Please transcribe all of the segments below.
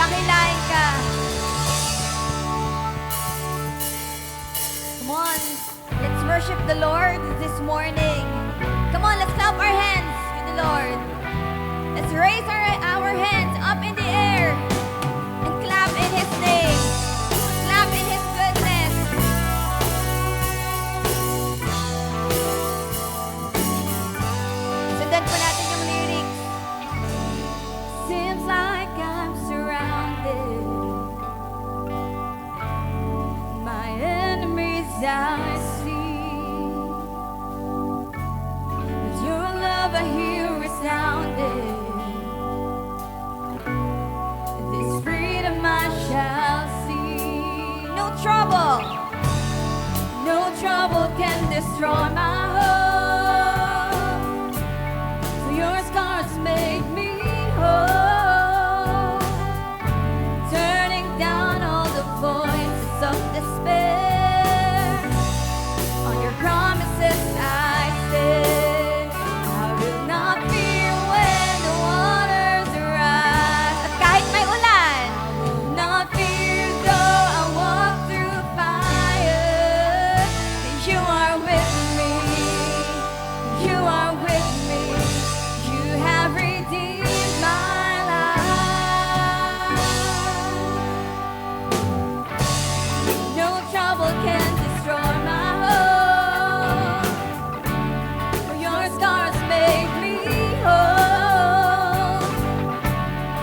dakilain ka. Come on, let's worship the Lord this morning. Come on, let's clap our hands to the Lord. Let's raise our hands up in the air and clap in His name. Clap in His goodness. Sundan po natin yung lyrics. Seems like I'm surrounded. My enemies I see. With your love I hear resounding. This freedom I shall see. No trouble can destroy my hope. For your scars made me whole. Turning down all the voices of despair. On your promises I stand. I will not fear when the waters rise. At kahit may ulan, I will not fear though I walk through fire. You are with me. You are with me. You have redeemed my life. No trouble can destroy my hope. For your scars make me whole.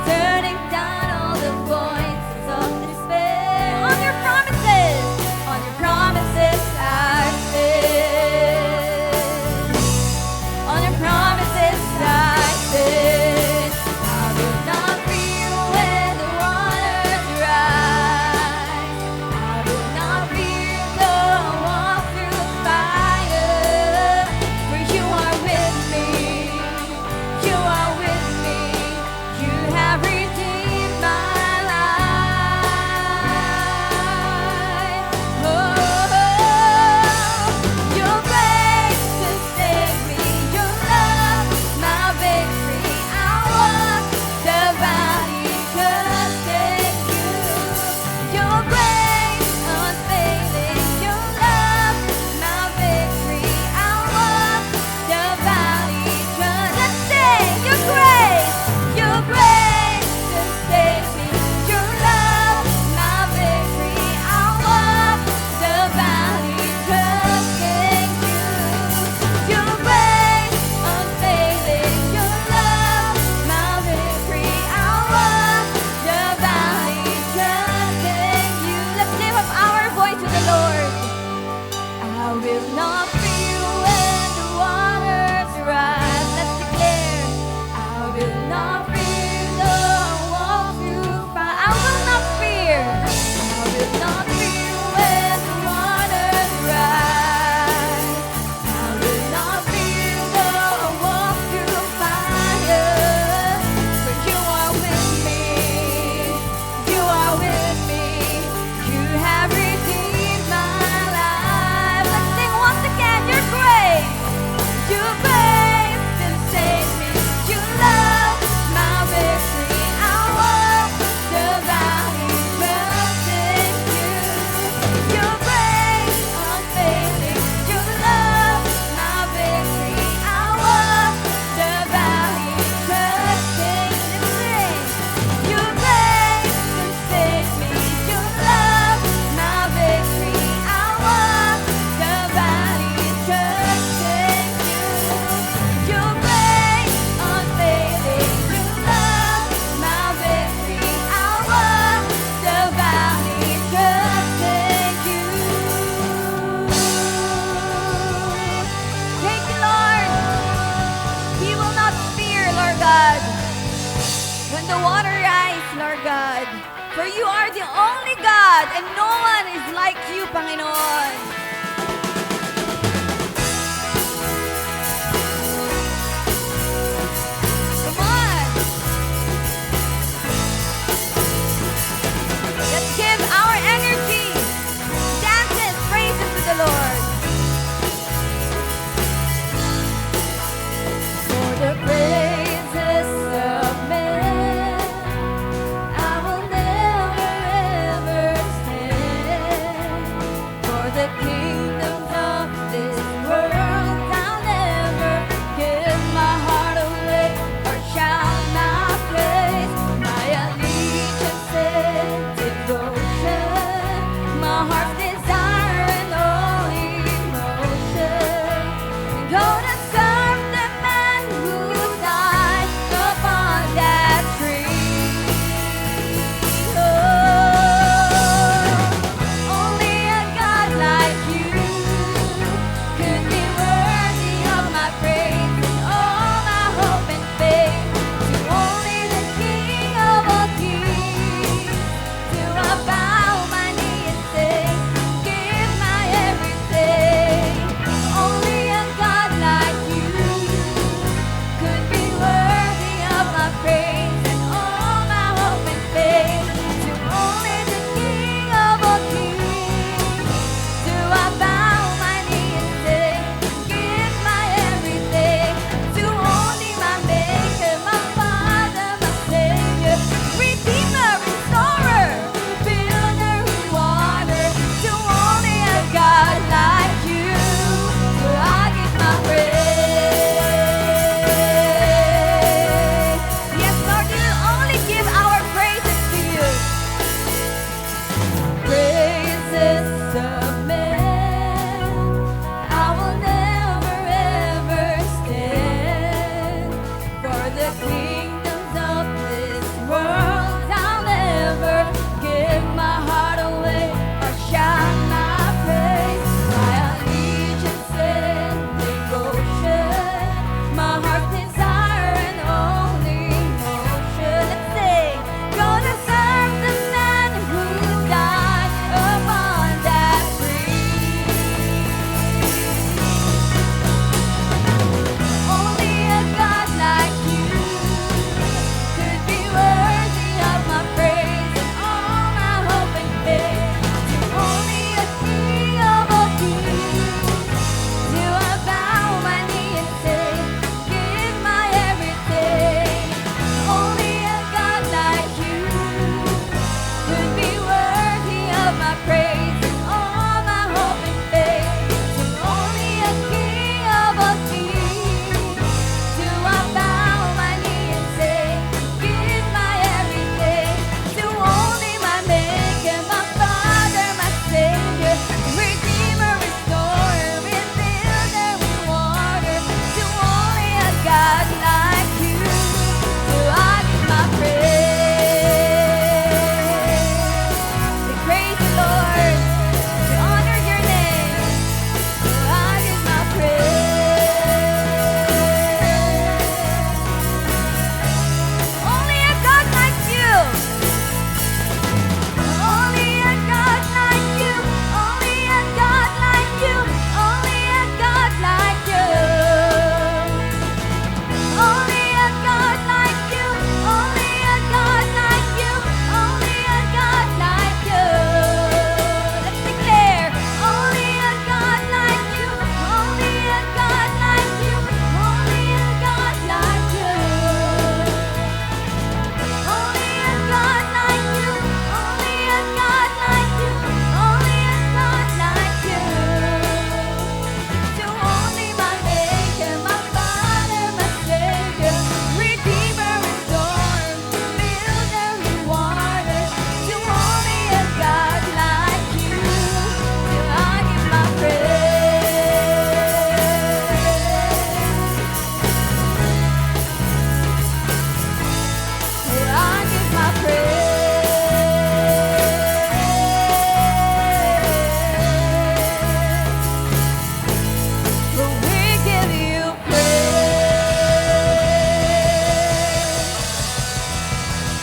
Turning down all the voices of despair. On your promises I stand. On your promises I stand. I will not fear when the waters rise. I will not fear though I walk through fire. For you are with me. You are with me. You have redeemed my life. Oh, your grace sustain me. Your love, my victory. I walk the valley trusting you. Your grace unfailing. Your love, my victory. I walk the valley trusting. Let's sing. Your grace sustain me. Your love, my victory. I walk the valley trusting you. Your grace unfailing. Your love, my victory. I walk the valley trusting you. Let's lift up our voice to the Lord. I will not fear when the waters rise. Let's declare. I will not fear though I walk through fire. I will not fear. I will not fear when the waters rise. I will not fear though I walk through fire. For you are with me. You are with me. You have redeemed my life. Let's sing once again. Your grace can save me. You love my victory. I walk the valley trusting you. Your grace unfailing. Your love my victory. I walk the valley trusting you. Your grace can save me. Your love my victory. I walk the valley trusting you. Your grace unfailing. Your love my victory. I walk the valley trusting you. Thank you, Lord. He will not fear, Lord God, when the water rise, Lord God. For you are the only God, and no one is like you, Panginoon. Come on. Let's give our energy, dances, praises to the Lord. For the praises of men, I will never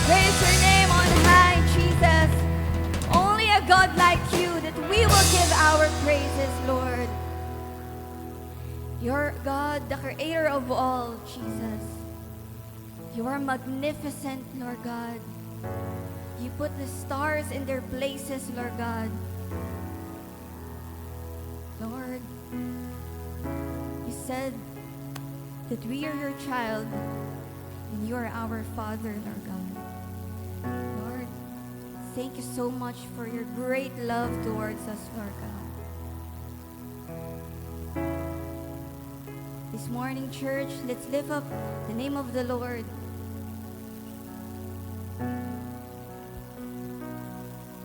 Praise your name on high, Jesus. Only a God like you that we will give our praises, Lord. You're God, the creator of all, Jesus. You are magnificent, Lord God. You put the stars in their places, Lord God. Lord, you said that we are your child and you are our Father, Lord God. Lord, thank you so much for your great love towards us, Lord God. This morning, church, let's lift up the name of the Lord.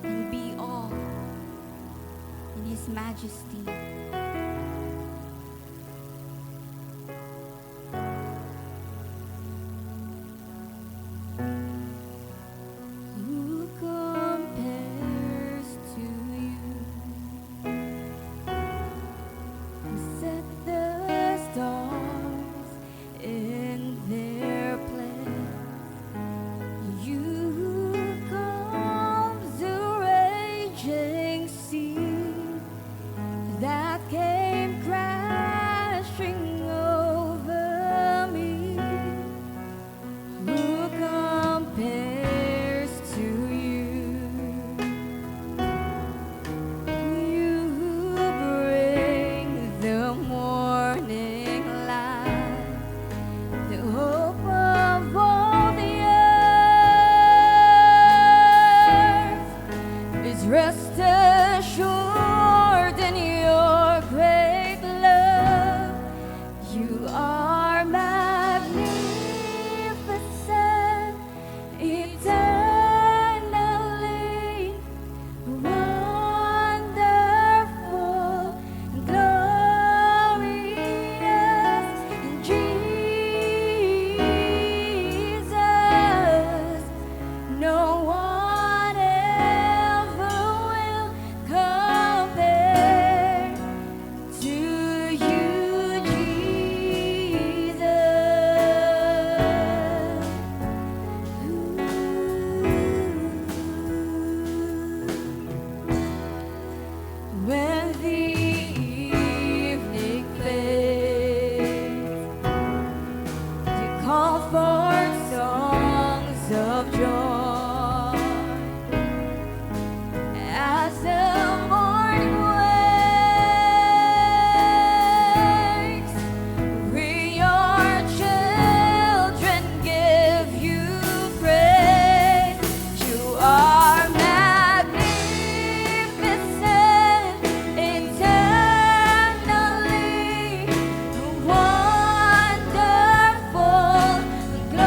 And be all in His majesty. Who compares to you? Who set the stars in their place? You calms the raging sea that came crashing over me. Who compares to you? You bring the morning light, the hope of all the earth is rest assured in your great love. You are magnificent, eternally wonderful, glorious, Jesus. No one ever will compare to you, Jesus. When the evening fades, you call forth songs of joy as the morning wakes. We, your children, give you praise. You are magnificent, eternally wonderful, glorious,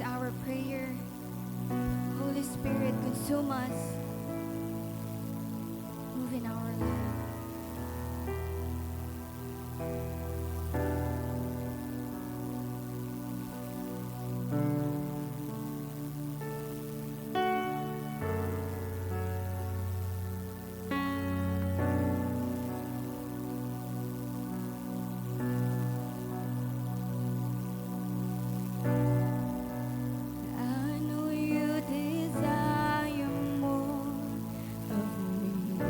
is our prayer. Holy Spirit, consume us. Move in our life. I know you desire more of me.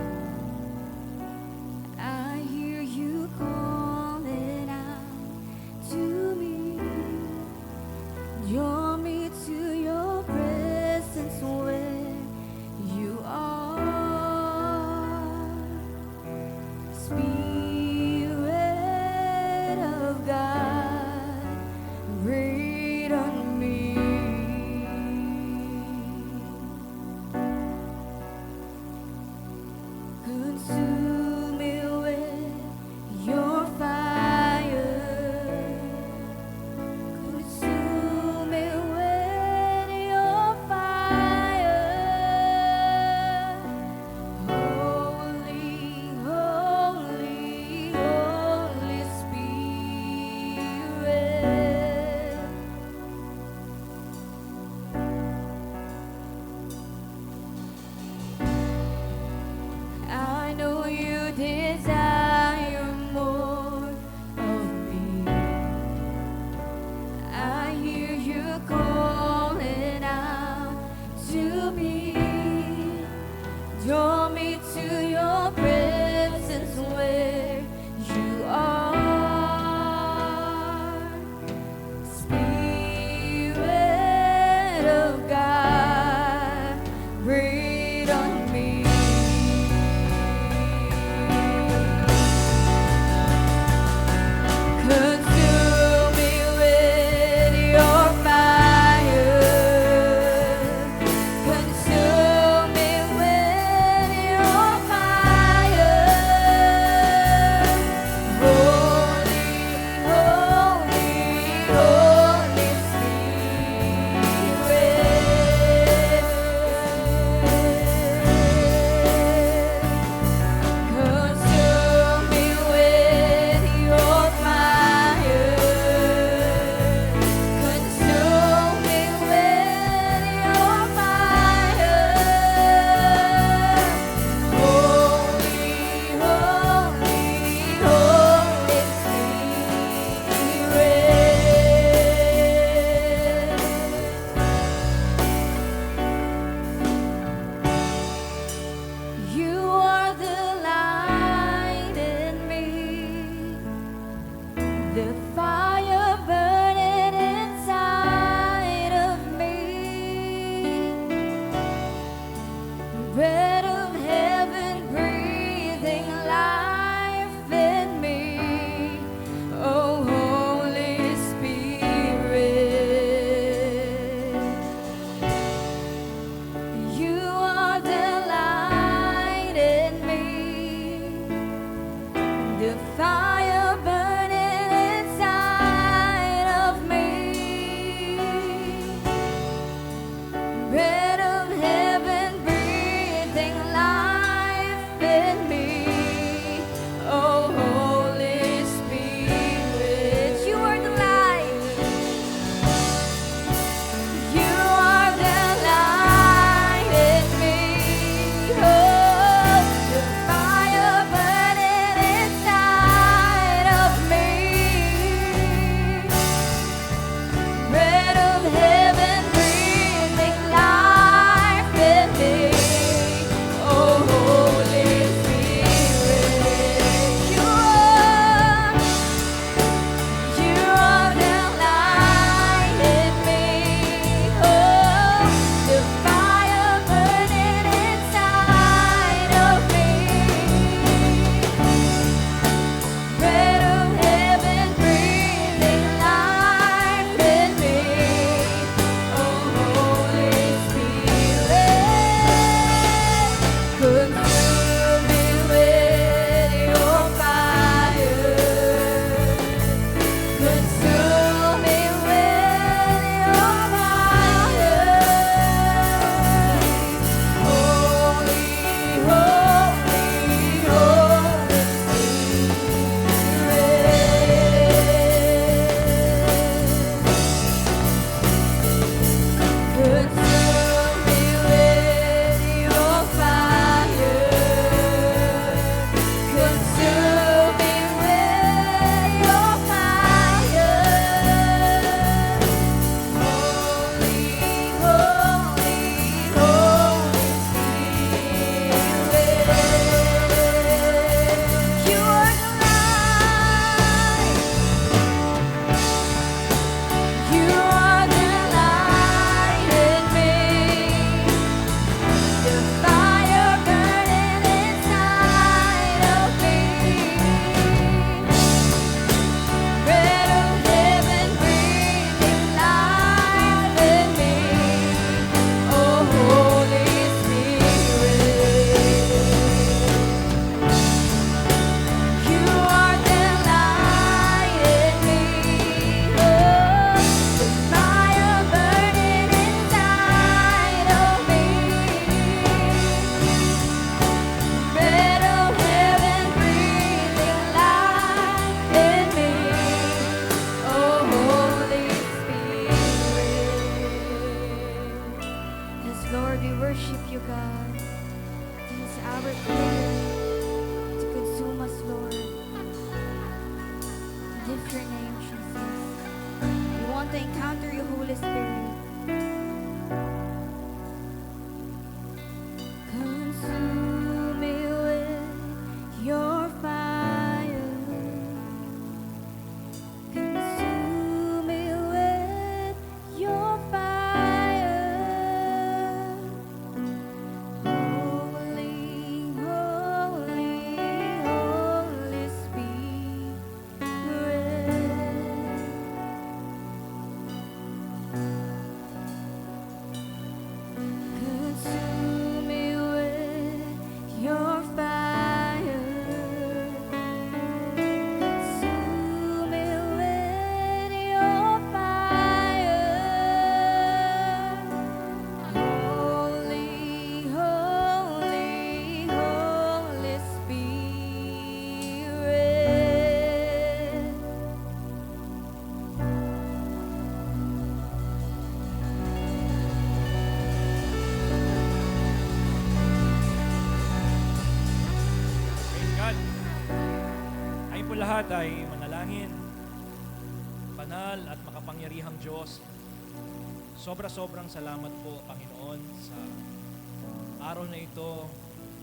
I hear you calling out to me. Draw me to your presence where you are. Spirit of God, breathe on me. Consume me with your fire. Consume me with your fire. Holy, holy, Holy Spirit. I know you desire more of me. I hear you calling out to me. Draw me to your presence where you are. Spirit of God, breathe on me. Consume me with your fire. Consume me with your fire. Holy, holy, Holy Spirit. Consume me with your fire. Consume me with your fire. Holy, holy, Holy Spirit. You are the light in me, the fire burning inside of me, bread of heaven breathing life in me. Oh, Holy Spirit. You are the light in me, the fire burning inside Lift your name, Jesus. We want to encounter you, Holy Spirit. Consume me with your fire. Consume me with your fire. Holy, holy, Holy Spirit. Consume me with your fire. Consume me with your fire. Holy, holy, Holy Spirit. Praise God. Tayo po lahat ay manalangin. Banal at makapangyarihang Diyos, sobra-sobrang salamat po, Panginoon, sa araw na ito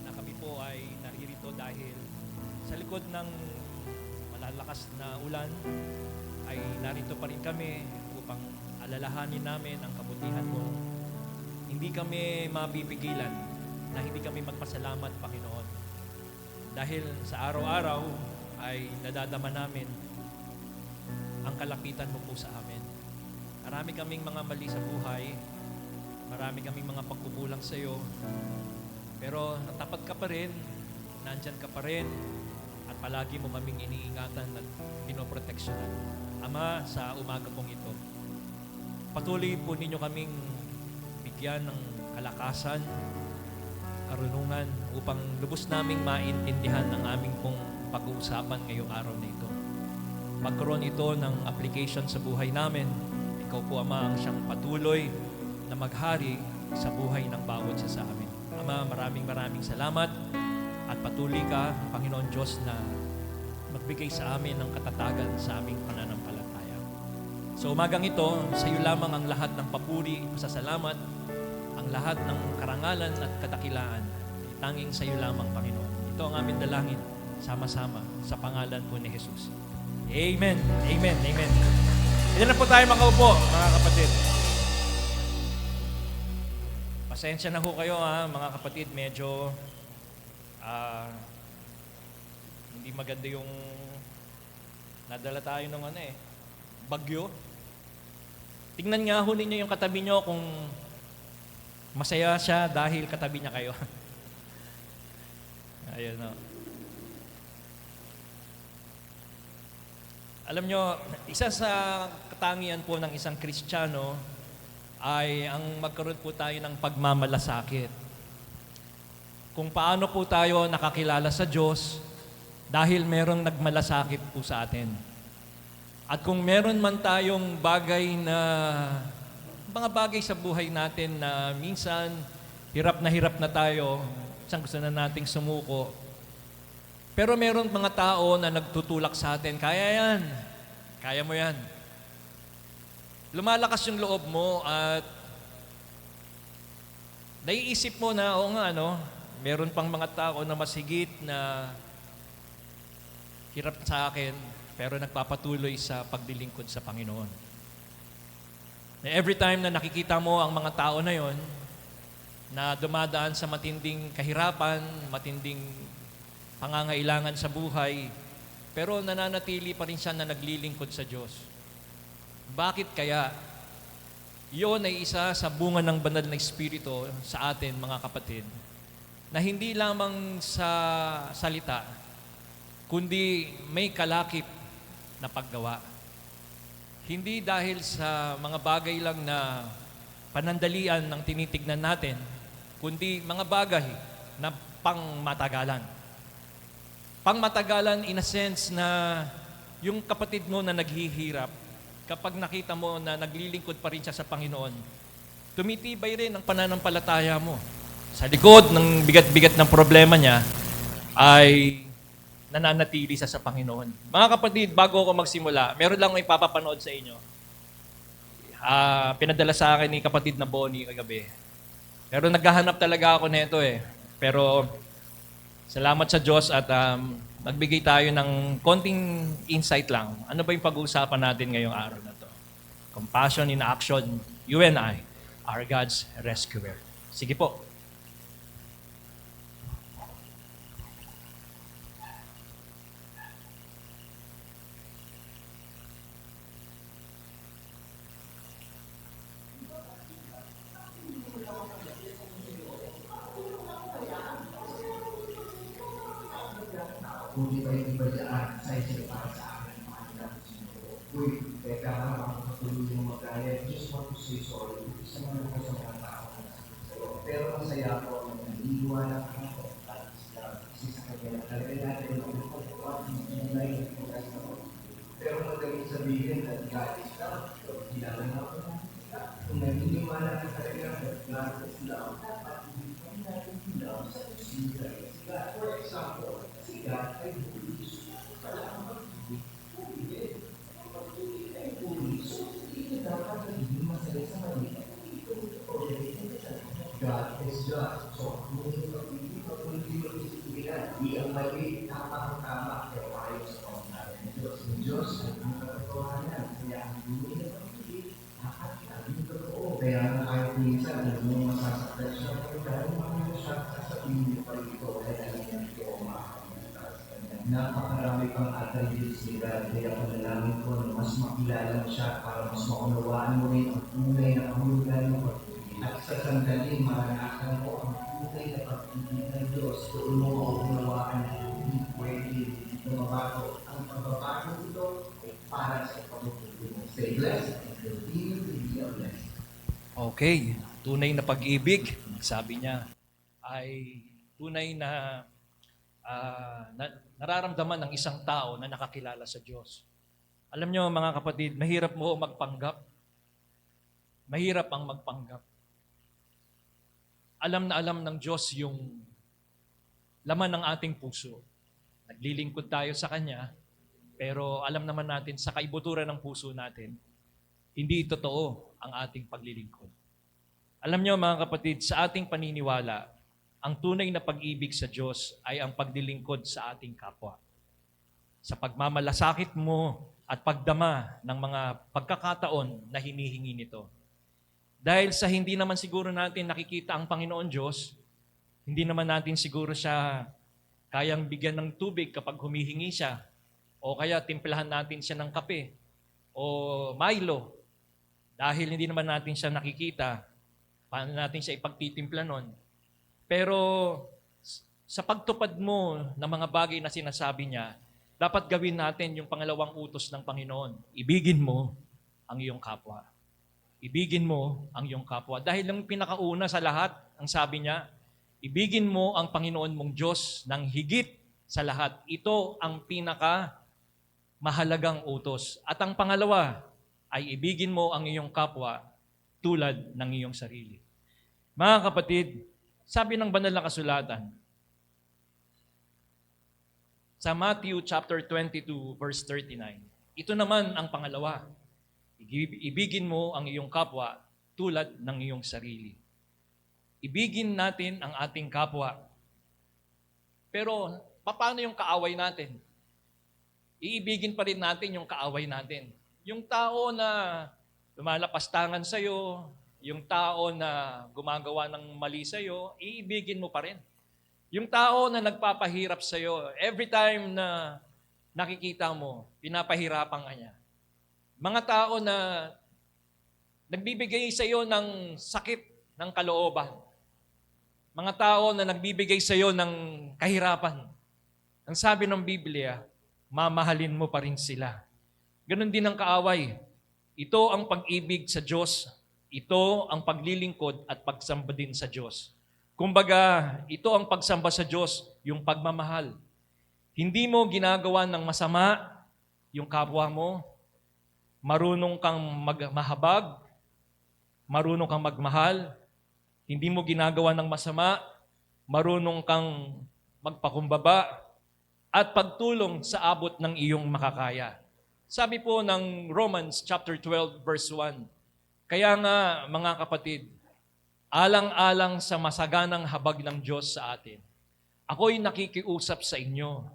na kami po ay naririto dahil sa likod ng malalakas na ulan ay narito pa rin kami upang alalahanin namin ang kabutihan mo. Hindi kami mapipigilan na hindi kami magpasalamat, Panginoon. Dahil sa araw-araw ay nadadama namin ang kalapitan mo po sa amin. Marami kaming mga mali sa buhay, marami kaming mga pagkukulang sa iyo, pero tapat ka pa rin, nandyan ka pa rin, at palagi mo kaming iniingatan at pinoproteksyonan. Ama, sa umaga pong ito, patuloy po ninyo kaming bigyan ng kalakasan, karunungan upang lubos naming maintindihan ang aming pong pag-uusapan ngayong araw na ito. Magkaroon ito ng application sa buhay namin. Ikaw po, Ama, ang siyang patuloy na maghari sa buhay ng bawat isa sa amin. Ama, maraming salamat at patuloy ka, Panginoon Diyos, na magbigay sa amin ng katatagan sa aming pananampalataya. Sa umagang ito, sa iyo lamang ang lahat ng papuri, pasasalamat, ang lahat ng karangalan at kadakilaan. Tanging sa iyo lamang, Panginoon. Ito ang aming dalangin, sama-sama, sa pangalan po ni Jesus. Amen. Amen. Amen. Ilan na po tayo makaupo, mga kapatid. Pasensya na ho kayo, mga kapatid. Medyo hindi maganda yung nadala tayo ng bagyo. Tingnan nga ho ninyo yung katabi nyo kung masaya siya dahil katabi niya kayo. Ayun, no. Alam nyo, isa sa katangian po ng isang Kristiyano ay ang magkaroon po tayo ng pagmamalasakit. Kung paano po tayo nakakilala sa Diyos dahil merong nagmalasakit po sa atin. At kung meron man tayong bagay na, mga bagay sa buhay natin na minsan hirap na tayo, isang gusto na nating sumuko. Pero meron mga tao na nagtutulak sa atin, kaya yan, kaya mo yan. Lumalakas yung loob mo at naiisip mo na, oo nga, meron pang mga tao na mas higit na hirap sa akin, pero nagpapatuloy sa paglilingkod sa Panginoon. Every time na nakikita mo ang mga tao na yon na dumadaan sa matinding kahirapan, matinding pangangailangan sa buhay, pero nananatili pa rin siya na naglilingkod sa Diyos. Bakit kaya? Iyon ay isa sa bunga ng banal na Espiritu sa atin, mga kapatid, na hindi lamang sa salita, kundi may kalakip na paggawa. Hindi dahil sa mga bagay lang na panandalian ng tinitignan natin, kundi mga bagay na pangmatagalan. Pangmatagalan in a sense na yung kapatid mo na naghihirap, kapag nakita mo na naglilingkod pa rin siya sa Panginoon, tumitibay rin ang pananampalataya mo. Sa likod ng bigat-bigat ng problema niya, ay nananatili sa Panginoon. Mga kapatid, bago ako magsimula, meron lang akong ipapapanood sa inyo. Pinadala sa akin ni kapatid na Bonnie kagabi. Pero naghahanap talaga ako nito eh. Pero salamat sa Diyos at nagbigay tayo ng konting insight lang. Ano ba yung pag-uusapan natin ngayong araw na to? Compassion in action, you and I are God's rescuer. Sige po. Kung iba-iba dyan sa isip para sa akin, mga kailangan sinuko. Uy, teka nga, ako patuloy mo magaya. Just want to say sorry. Isa man ako sa mga tao na nasakit sa'yo. Pero masaya ako na naniniwala ka ako at kasi sa kanya na talaga natin ang pagkakuha ng tunay na pagkakuha. Pero magaling sabihin na God is love. Kilala na ako na. Kung naniniwala ka talaga na God is love, dapat hindi ka natin love sa kusira. For example, God ay pulis. Kailangan mag-ibig. Pulis. Pag-ibig ay pulis. So, hindi dapat nagiging masaya sa kanila. God is just. So, kung hindi pag-ibig, pag-ibig mag-ibig, di ang mali, tama-tama, pero ayaw sa pangalaman ng Diyos. Ang Diyos ay ang katotohanan. Kaya ang dulo na pag-ibig, dapat laging totoo. Kaya nga kahit minsan, alam mo masasaktan siya, pero dahil mga siya, sasabihin niyo pa rin ito, kaya alam niya ito, napakarami pang attributes ni God. Kaya panalangin ko na mas makilala mo siya para mas maunawaan mo rin ang tunay na kahulugan mo. At sa sandali, maranasan mo ang tunay na pag-ibig ng Diyos. Doon mo maunawaan na hindi pwede dito mabago. Ang pagbabago ito ay para sa pagbabago mo. Stay blessed and continue to be a blessing. Okay, tunay na pag-ibig, sabi niya, ay tunay na nararamdaman ng isang tao na nakakilala sa Diyos. Alam nyo mga kapatid, mahirap mo magpanggap. Mahirap ang magpanggap. Alam na alam ng Diyos yung laman ng ating puso. Naglilingkod tayo sa Kanya, pero alam naman natin sa kaibuturan ng puso natin, hindi totoo ang ating paglilingkod. Alam nyo mga kapatid, sa ating paniniwala, ang tunay na pag-ibig sa Diyos ay ang paglilingkod sa ating kapwa. Sa pagmamalasakit mo at pagdama ng mga pagkakataon na hinihingi nito. Dahil sa hindi naman siguro natin nakikita ang Panginoon Diyos, hindi naman natin siguro siya kayang bigyan ng tubig kapag humihingi siya, o kaya timplahan natin siya ng kape o Milo. Dahil hindi naman natin siya nakikita, paano natin siya ipagtitimpla nun? Pero sa pagtupad mo ng mga bagay na sinasabi niya, dapat gawin natin yung pangalawang utos ng Panginoon. Ibigin mo ang iyong kapwa. Ibigin mo ang iyong kapwa. Dahil ang pinakauna sa lahat, ang sabi niya, ibigin mo ang Panginoon mong Diyos ng higit sa lahat. Ito ang pinaka mahalagang utos. At ang pangalawa ay ibigin mo ang iyong kapwa tulad ng iyong sarili. Mga kapatid, sabi ng banal na kasulatan, sa Matthew chapter 22 verse 39, ito naman ang pangalawa. Ibigin mo ang iyong kapwa tulad ng iyong sarili. Ibigin natin ang ating kapwa. Pero paano yung kaaway natin? Iibigin pa rin natin yung kaaway natin. Yung tao na lumalapastangan sa'yo, yung tao na gumagawa ng mali sa'yo, iibigin mo pa rin. Yung tao na nagpapahirap sa'yo, every time na nakikita mo, pinapahirapan ka niya. Mga tao na nagbibigay sa'yo ng sakit ng kalooban. Mga tao na nagbibigay sa'yo ng kahirapan. Ang sabi ng Biblia, mamahalin mo pa rin sila. Ganon din ang kaaway. Ito ang pag-ibig sa Diyos. Ito ang paglilingkod at pagsamba din sa Diyos. Kumbaga, ito ang pagsamba sa Diyos, yung pagmamahal. Hindi mo ginagawa ng masama yung kapwa mo. Marunong kang mahabag, marunong kang magmahal. Hindi mo ginagawa ng masama, marunong kang magpakumbaba. at pagtulong sa abot ng iyong makakaya. Sabi po ng Romans chapter 12 verse 1, kaya nga mga kapatid, alang-alang sa masaganang habag ng Diyos sa atin, ako'y nakikiusap sa inyo,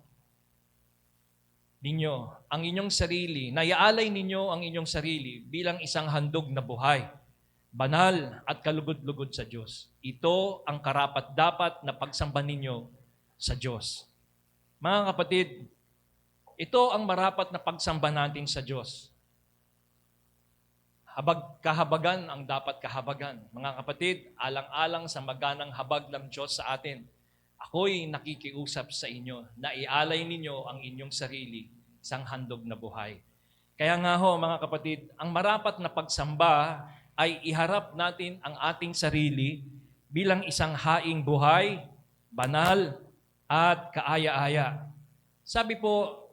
ang inyong sarili, naiaalay ninyo ang inyong sarili bilang isang handog na buhay, banal at kalugod-lugod sa Diyos. Ito ang karapat-dapat na pagsamba ninyo sa Diyos. Mga kapatid, ito ang marapat na pagsamba natin sa Diyos. Kahabagan ang dapat kahabagan. Mga kapatid, alang-alang sa maganang habag ng Diyos sa atin, ako'y nakikiusap sa inyo na ialay ninyo ang inyong sarili isang handog na buhay. Kaya nga ho, mga kapatid, ang marapat na pagsamba ay iharap natin ang ating sarili bilang isang haing buhay, banal, at kaaya-aya. Sabi po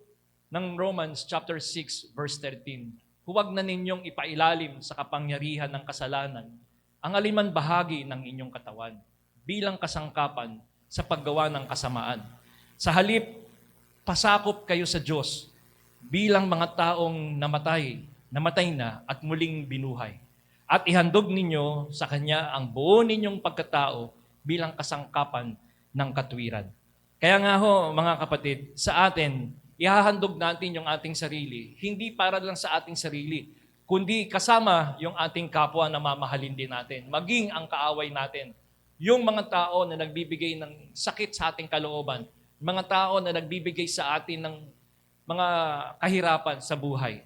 ng Romans chapter 6 verse 13, huwag na ninyong ipailalim sa kapangyarihan ng kasalanan ang aliman bahagi ng inyong katawan bilang kasangkapan sa paggawa ng kasamaan. Sa halip, pasakop kayo sa Diyos bilang mga taong namatay na at muling binuhay. At ihandog ninyo sa Kanya ang buo ninyong pagkatao bilang kasangkapan ng katwiran. Kaya nga ho, mga kapatid, sa atin, ihahandog natin yung ating sarili, hindi para lang sa ating sarili, kundi kasama yung ating kapwa na mamahalin din natin, maging ang kaaway natin, yung mga tao na nagbibigay ng sakit sa ating kalooban, mga tao na nagbibigay sa atin ng mga kahirapan sa buhay.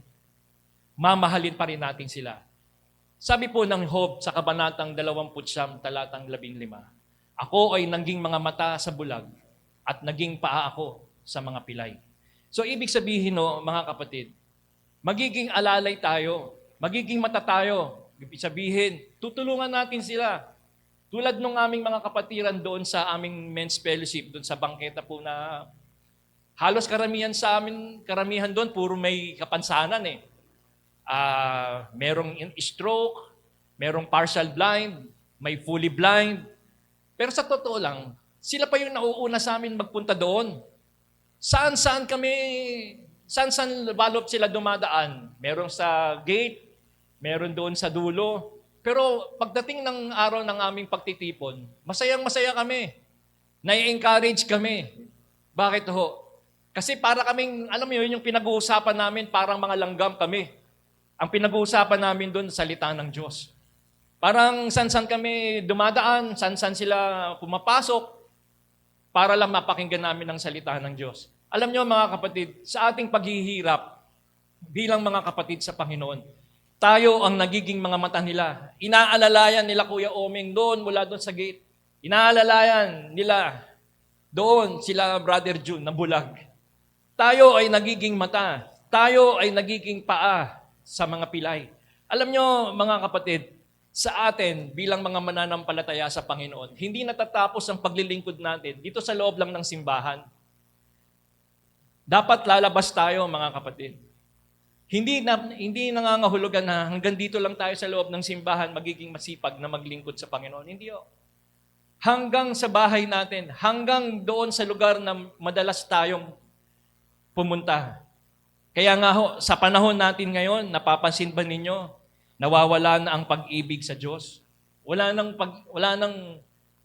Mamahalin pa rin natin sila. Sabi po ng Job sa Kabanatang 29, talatang 15, ako ay naging mga mata sa bulag at naging paa ako sa mga pilay. So ibig sabihin no, mga kapatid, magiging alalay tayo, magiging mata tayo. Ibig sabihin, tutulungan natin sila. Tulad nung aming mga kapatiran doon sa aming men's fellowship, doon sa bangketa po na halos karamihan doon, puro may kapansanan eh. Merong stroke, merong partial blind, may fully blind. Pero sa totoo lang, sila pa yung nauuna sa amin magpunta doon. Saan balot sila dumadaan? Meron sa gate, meron doon sa dulo. Pero pagdating ng araw ng aming pagtitipon, masayang-masaya kami. Nai-encourage kami. Bakit ho? Kasi para kaming, alam mo yun, yung pinag-uusapan namin, parang mga langgam kami. Ang pinag-uusapan namin doon, salita ng Diyos. Parang san-san kami dumadaan, san-san sila pumapasok, para lang mapakinggan namin ang salita ng Diyos. Alam nyo mga kapatid, sa ating paghihirap bilang mga kapatid sa Panginoon, tayo ang nagiging mga mata nila. Inaalalayan nila Kuya Omeng doon mula doon sa gate. Inaalalayan nila doon sila Brother June na bulag. Tayo ay nagiging mata. Tayo ay nagiging paa sa mga pilay. Alam nyo mga kapatid, sa atin bilang mga mananampalataya sa Panginoon, hindi natatapos ang paglilingkod natin dito sa loob lang ng simbahan. Dapat lalabas tayo mga kapatid. Hindi nangangahulugan na hanggang dito lang tayo sa loob ng simbahan magiging masipag na maglingkod sa Panginoon. Hindi o. Hanggang sa bahay natin, hanggang doon sa lugar na madalas tayong pumunta. Kaya nga ho, sa panahon natin ngayon, napapansin ba ninyo, nawawala na ang pag-ibig sa Diyos? Wala nang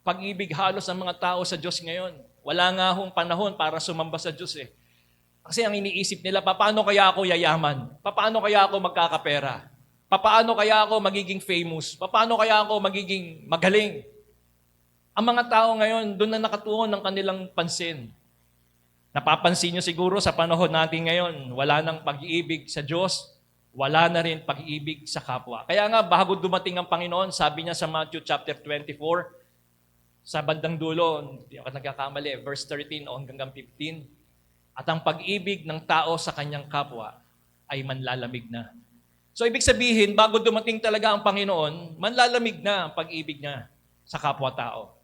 pag-ibig halos ang mga tao sa Diyos ngayon. Wala nga hong panahon para sumamba sa Diyos eh. Kasi ang iniisip nila, paano kaya ako yayaman? Paano kaya ako magkakapera? Paano kaya ako magiging famous? Paano kaya ako magiging magaling? Ang mga tao ngayon, doon na nakatuon ng kanilang pansin. Napapansin nyo siguro sa panahon natin ngayon, wala nang pag-iibig sa Diyos, wala na rin pag-iibig sa kapwa. Kaya nga, bago dumating ang Panginoon, sabi niya sa Matthew chapter 24, sa bandang dulo, hindi ako nagkakamali, verse 13 o hanggang 15, at ang pag-ibig ng tao sa kanyang kapwa ay manlalamig na. So ibig sabihin, bago dumating talaga ang Panginoon, manlalamig na ang pag-ibig niya sa kapwa-tao.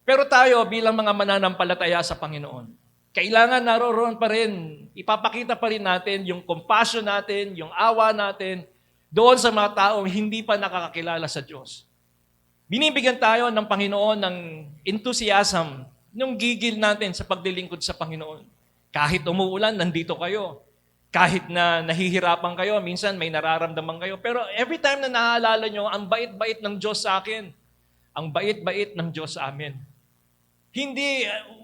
Pero tayo bilang mga mananampalataya sa Panginoon, kailangan naroon pa rin, ipapakita pa rin natin yung compassion natin, yung awa natin, doon sa mga taong hindi pa nakakakilala sa Diyos. Binibigyan tayo ng Panginoon ng enthusiasm, ng gigil natin sa paglilingkod sa Panginoon. Kahit umuulan, nandito kayo. Kahit na nahihirapan kayo, minsan may nararamdaman kayo. Pero every time na naaalala nyo, ang bait-bait ng Diyos sa akin. Ang bait-bait ng Diyos sa amin.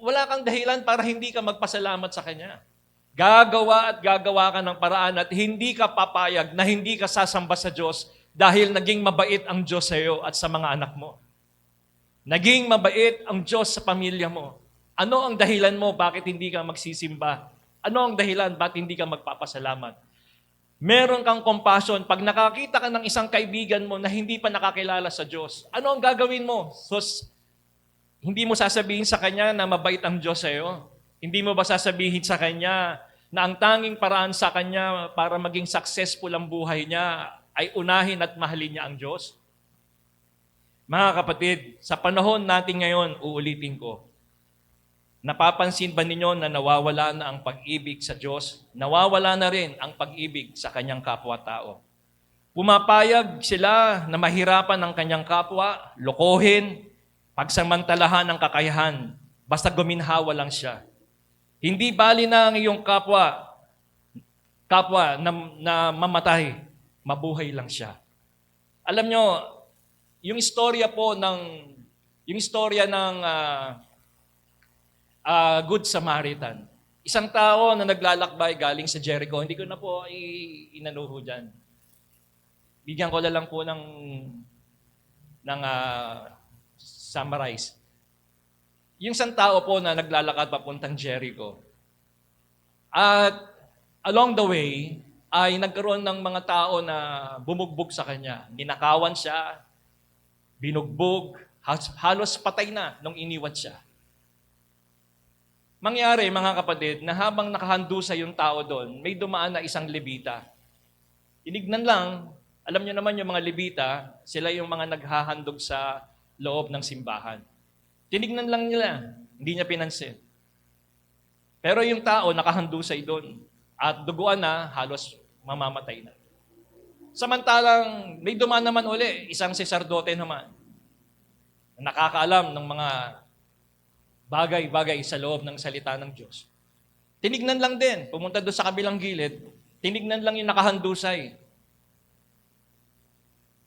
Wala kang dahilan para hindi ka magpasalamat sa Kanya. Gagawa at gagawa ka ng paraan at hindi ka papayag na hindi ka sasamba sa Diyos dahil naging mabait ang Diyos sa iyo at sa mga anak mo. Naging mabait ang Diyos sa pamilya mo. Ano ang dahilan mo bakit hindi ka magsisimba? Ano ang dahilan bakit hindi ka magpapasalamat? Meron kang compassion. Pag nakakita ka ng isang kaibigan mo na hindi pa nakakilala sa Diyos, ano ang gagawin mo? Hindi mo sasabihin sa kanya na mabait ang Diyos sa iyo? Hindi mo ba sasabihin sa kanya na ang tanging paraan sa kanya para maging successful ang buhay niya ay unahin at mahalin niya ang Diyos? Mga kapatid, sa panahon natin ngayon, uulitin ko, napapansin ba ninyo na nawawala na ang pag-ibig sa Diyos? Nawawala na rin ang pag-ibig sa kanyang kapwa-tao. Pumapayag sila na mahirapan ang kanyang kapwa, lokohin, pagsamantalahan ang kakayahan, basta guminhawa lang siya. Hindi bali na ang iyong kapwa na mamatay, mabuhay lang siya. Alam nyo, yung istorya ng Good Samaritan. Isang tao na naglalakbay galing sa Jericho. Hindi ko na po inanuho dyan. Bigyan ko na lang po ng summarize. Yung isang tao po na naglalakad papuntang Jericho. At along the way, ay nagkaroon ng mga tao na bumugbog sa kanya. Ninakawan siya, binugbog, halos patay na nung iniwan siya. Mangyari, mga kapatid, na habang nakahandusa yung tao doon, may dumaan na isang Levita. Tinignan lang, alam nyo naman yung mga Levita, sila yung mga naghahandog sa loob ng simbahan. Tinignan lang nila, hindi niya pinansin. Pero yung tao nakahandusay doon at duguan na, halos mamamatay na. Samantalang may dumaan naman uli, isang saserdote naman, nakakaalam ng mga bagay-bagay sa loob ng salita ng Diyos. Tinignan lang din, pumunta doon sa kabilang gilid, tinignan lang yung nakahandusay.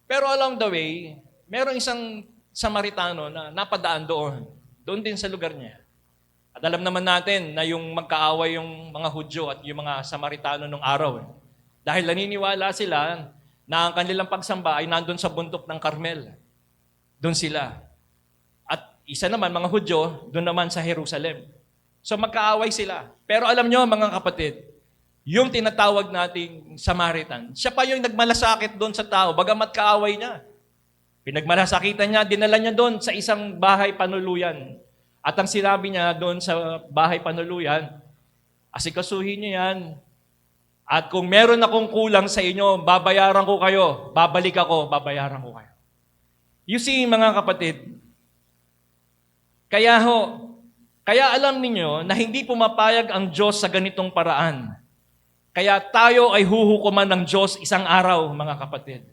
Pero along the way, merong isang Samaritano na napadaan doon din sa lugar niya. At alam naman natin na yung magkaaway yung mga Hudyo at yung mga Samaritano nung araw. Dahil naniniwala sila na ang kanilang pagsamba ay nandun sa bundok ng Carmel. Doon sila. At isa naman, mga Hudyo, doon naman sa Jerusalem. So magkaaway sila. Pero alam nyo, mga kapatid, yung tinatawag nating Samaritan, siya pa yung nagmalasakit doon sa tao, bagamat kaaway niya. Pinagmalasakitan niya, dinala niya doon sa isang bahay panuluyan. At ang sinabi niya doon sa bahay panuluyan, asikasuhin niyo yan. At kung meron akong kulang sa inyo, babayaran ko kayo. Babalik ako, babayaran ko kayo. You see, mga kapatid, kaya alam ninyo na hindi pumapayag ang Diyos sa ganitong paraan. Kaya tayo ay huhukuman ng Diyos isang araw, mga kapatid.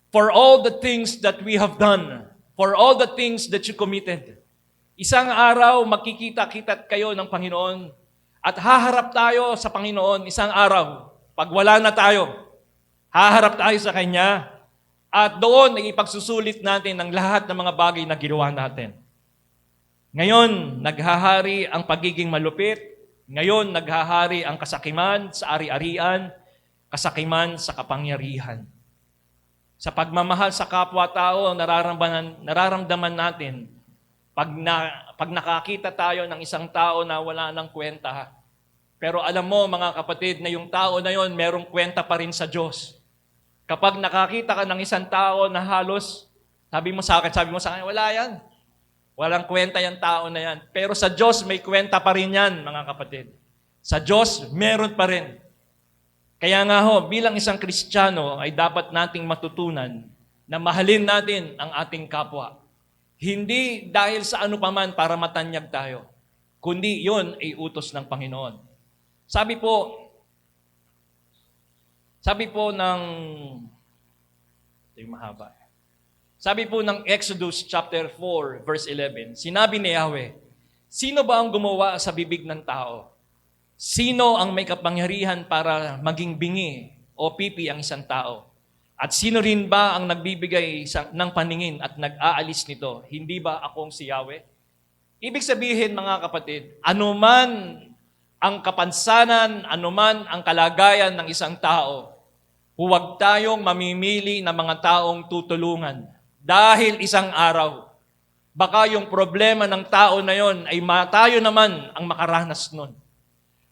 For all the things that we have done, for all the things that you committed. Isang araw, makikita-kita kayo ng Panginoon at haharap tayo sa Panginoon isang araw. Pag wala na tayo, haharap tayo sa Kanya at doon ay ipagsusulit natin ang lahat ng mga bagay na ginawa natin. Ngayon, naghahari ang pagiging malupit. Ngayon, naghahari ang kasakiman sa ari-arian, kasakiman sa kapangyarihan. Sa pagmamahal sa kapwa-tao, nararamdaman natin, pag nakakita tayo ng isang tao na wala ng kwenta, pero alam mo, mga kapatid, na yung tao na yon merong kwenta pa rin sa Diyos. Kapag nakakita ka ng isang tao na halos, sabi mo sa akin, wala yan. Walang kwenta yung tao na yan. Pero sa Diyos, may kwenta pa rin yan, mga kapatid. Sa Diyos, meron pa rin. Kaya nga bilang isang Kristiyano ay dapat nating matutunan na mahalin natin ang ating kapwa. Hindi dahil sa ano paman para matanyag tayo, kundi yon ay utos ng Panginoon. Sabi po ng, ito yung mahaba. Sabi po ng Exodus chapter 4, verse 11, sinabi ni Yahweh, sino ba ang gumawa sa bibig ng tao? Sino ang may kapangyarihan para maging bingi o pipi ang isang tao? At sino rin ba ang nagbibigay ng paningin at nag-aalis nito? Hindi ba akong si Yahweh? Ibig sabihin, mga kapatid, anuman ang kapansanan, anuman ang kalagayan ng isang tao, huwag tayong mamimili ng mga taong tutulungan. Dahil isang araw, baka yung problema ng tao na yon ay tayo naman ang makaranas nun.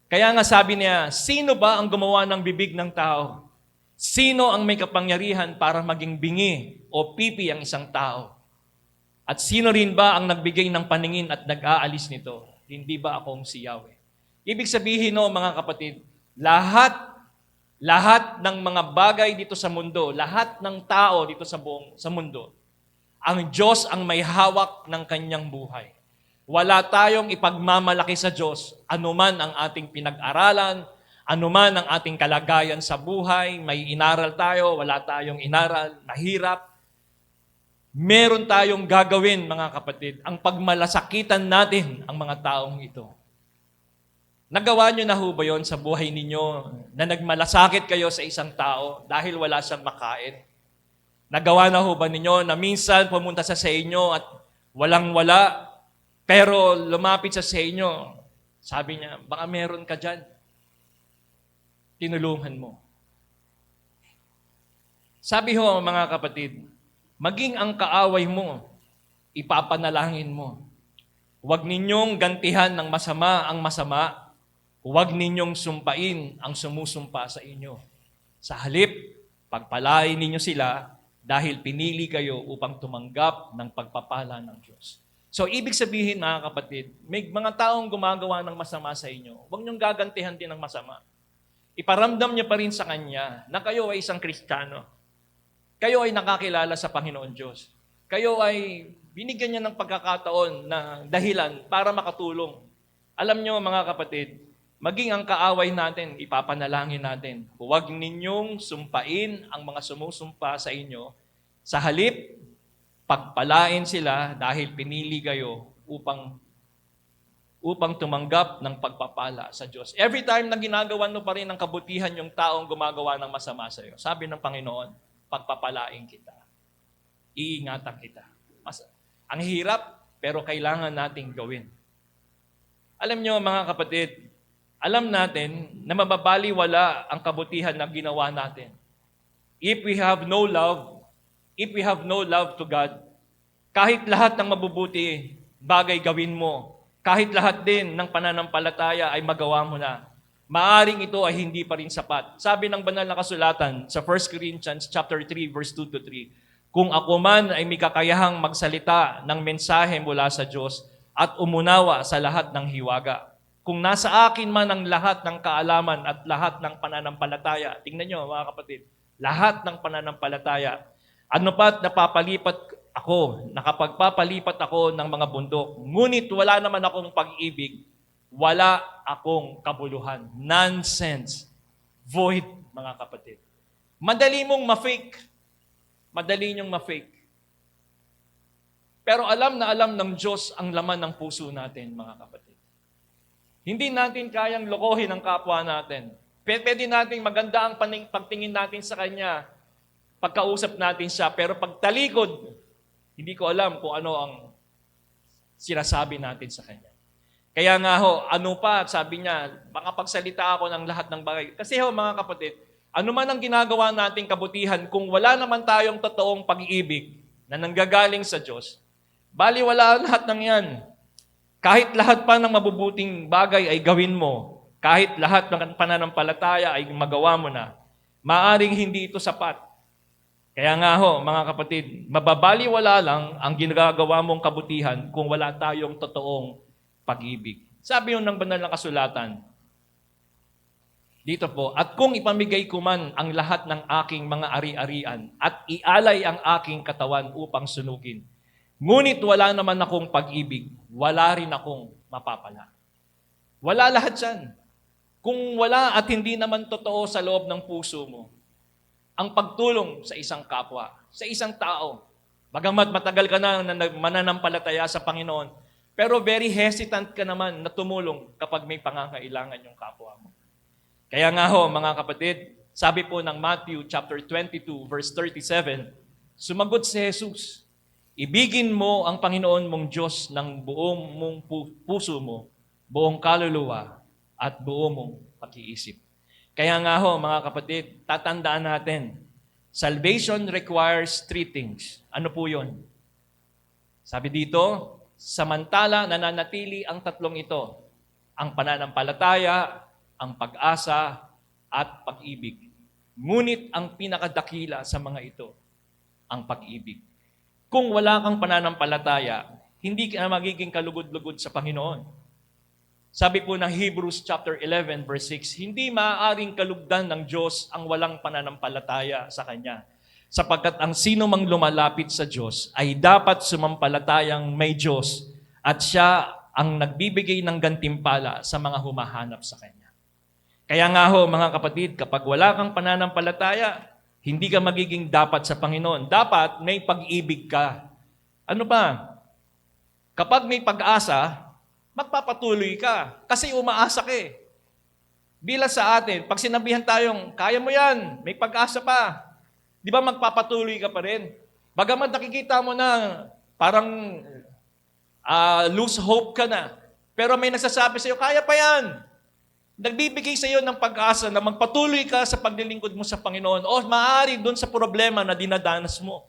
Kaya nga sabi niya, sino ba ang gumawa ng bibig ng tao? Sino ang may kapangyarihan para maging bingi o pipi ang isang tao? At sino rin ba ang nagbigay ng paningin at nag-aalis nito? Hindi ba akong si Yahweh? Ibig sabihin mga kapatid, lahat ng mga bagay dito sa mundo, lahat ng tao dito sa mundo, ang Diyos ang may hawak ng kanyang buhay. Wala tayong ipagmamalaki sa Diyos, anuman ang ating pinag-aralan, anuman ang ating kalagayan sa buhay, may inaral tayo, wala tayong inaral, mahirap. Meron tayong gagawin, mga kapatid, ang pagmalasakitan natin ang mga taong ito. Nagawa nyo na ho ba yun sa buhay ninyo na nagmalasakit kayo sa isang tao dahil wala siyang makain? Nagawa na ho ba ninyo na minsan pumunta sa inyo at walang-wala, pero lumapit sa inyo, sabi niya, baka meron ka dyan. Tinulungan mo. Sabi ho, mga kapatid, maging ang kaaway mo, ipapanalangin mo. Huwag ninyong gantihan ng masama ang masama. Huwag ninyong sumpain ang sumusumpa sa inyo. Sa halip, pagpalain ninyo sila dahil pinili kayo upang tumanggap ng pagpapala ng Diyos. So, ibig sabihin, mga kapatid, may mga taong gumagawa ng masama sa inyo. Huwag niyong gagantihan din ng masama. Iparamdam niyo pa rin sa Kanya na kayo ay isang Kristiyano. Kayo ay nakakilala sa Panginoon Diyos. Kayo ay binigyan niya ng pagkakataon na dahilan para makatulong. Alam niyo, mga kapatid, maging ang kaaway natin, ipapanalangin natin. Huwag ninyong sumpain ang mga sumusumpa sa inyo. Sa halip, pagpalain sila dahil pinili kayo upang tumanggap ng pagpapala sa Diyos. Every time na ginagawa mo pa rin ng kabutihan yung taong gumagawa ng masama sa iyo, sabi ng Panginoon, pagpapalain kita. Iingatan kita. Ang hirap, pero kailangan nating gawin. Alam nyo, mga kapatid, alam natin na mababaliwala ang kabutihan na ginawa natin. If we have no love to God, kahit lahat ng mabubuti bagay gawin mo, kahit lahat din ng pananampalataya ay magawa mo na, maaring ito ay hindi pa rin sapat. Sabi ng banal na kasulatan sa 1 Corinthians chapter 3 verse 2-3, kung ako man ay may kakayahang magsalita ng mensahe mula sa Diyos at umunawa sa lahat ng hiwaga, kung nasa akin man ang lahat ng kaalaman at lahat ng pananampalataya, tingnan nyo mga kapatid, lahat ng pananampalataya, ano pa't nakapagpapalipat ako ng mga bundok, ngunit wala naman akong pag-ibig, wala akong kabuluhan. Nonsense. Void, mga kapatid. Madali mong ma-fake. Madali niyong ma-fake. Pero alam na alam ng Diyos ang laman ng puso natin, mga kapatid. Hindi natin kayang lokohin ang kapwa natin. Pwede natin maganda ang pagtingin natin sa Kanya, pagkausap natin siya, pero pagtalikod, hindi ko alam kung ano ang sinasabi natin sa Kanya. Kaya nga sabi niya, baka pagsalita ako ng lahat ng bagay. Kasi mga kapatid, ano man ang ginagawa nating kabutihan, kung wala naman tayong totoong pag-ibig na nanggagaling sa Diyos, baliwala lahat ng yan. Kahit lahat pa ng mabubuting bagay ay gawin mo, kahit lahat ng pananampalataya ay magawa mo na, maaring hindi ito sapat. Kaya nga mga kapatid, mababaliwala lang ang ginagawa mong kabutihan kung wala tayong totoong pag-ibig. Sabi yun ng banal na kasulatan, dito po, at kung ipamigay ko man ang lahat ng aking mga ari-arian at ialay ang aking katawan upang sunugin, ngunit wala naman akong pag-ibig, wala rin akong mapapala. Wala lahat yan. Kung wala at hindi naman totoo sa loob ng puso mo, ang pagtulong sa isang kapwa, sa isang tao, bagamat matagal ka na mananampalataya sa Panginoon, Pero very hesitant ka naman na tumulong kapag may pangangailangan yung kapwa mo. Kaya nga ho, mga kapatid, sabi po ng Matthew chapter 22, verse 37, sumagot si Jesus, ibigin mo ang Panginoon mong Diyos ng buong mong puso mo, buong kaluluwa, at buong mong pag-iisip. Kaya nga ho, mga kapatid, tatandaan natin, salvation requires three things. Ano po yun? Sabi dito, samantala nananatili ang tatlong ito, ang pananampalataya, ang pag-asa, at pag-ibig. Ngunit ang pinakadakila sa mga ito, ang pag-ibig. Kung wala kang pananampalataya, hindi ka magiging kalugod-lugod sa Panginoon. Sabi po ng Hebrews chapter 11 verse 6, hindi maaaring kalugdan ng Diyos ang walang pananampalataya sa Kanya. Sapagkat ang sino mang lumalapit sa Diyos ay dapat sumampalatayang may Diyos at Siya ang nagbibigay ng gantimpala sa mga humahanap sa Kanya. Kaya nga ho, mga kapatid, kapag wala kang pananampalataya, hindi ka magiging dapat sa Panginoon. Dapat may pag-ibig ka. Ano ba? Kapag may pag-asa, magpapatuloy ka kasi umaasa ka eh. Bilang sa atin, pag sinabihan tayong, kaya mo yan, may pag-asa pa, di ba magpapatuloy ka pa rin? Bagamat nakikita mo na parang lose hope ka na, pero may nagsasabi sa iyo, kaya pa yan. Nagbibigay sa iyo ng pag-asa na magpatuloy ka sa paglilingkod mo sa Panginoon o maaari doon sa problema na dinadanas mo.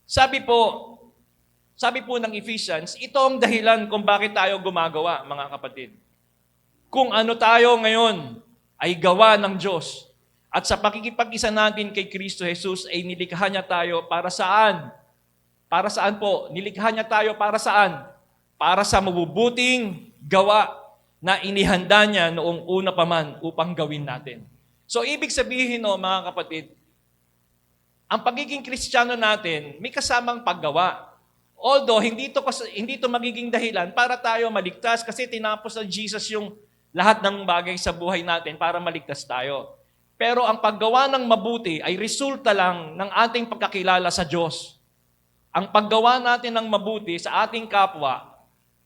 Sabi po ng Ephesians, ito ang dahilan kung bakit tayo gumagawa, mga kapatid. Kung ano tayo ngayon ay gawa ng Diyos at sa pakikipag-isa natin kay Kristo Jesus ay nilikha niya tayo para saan? Para saan po? Nilikha niya tayo para saan? Para sa mabubuting gawa na inihanda niya noong una pa man upang gawin natin. So, ibig sabihin, mga kapatid, ang pagiging Kristiyano natin may kasamang paggawa. Although, hindi ito magiging dahilan para tayo maligtas kasi tinapos ng Jesus yung lahat ng bagay sa buhay natin para maligtas tayo. Pero ang paggawa ng mabuti ay resulta lang ng ating pagkakilala sa Diyos. Ang paggawa natin ng mabuti sa ating kapwa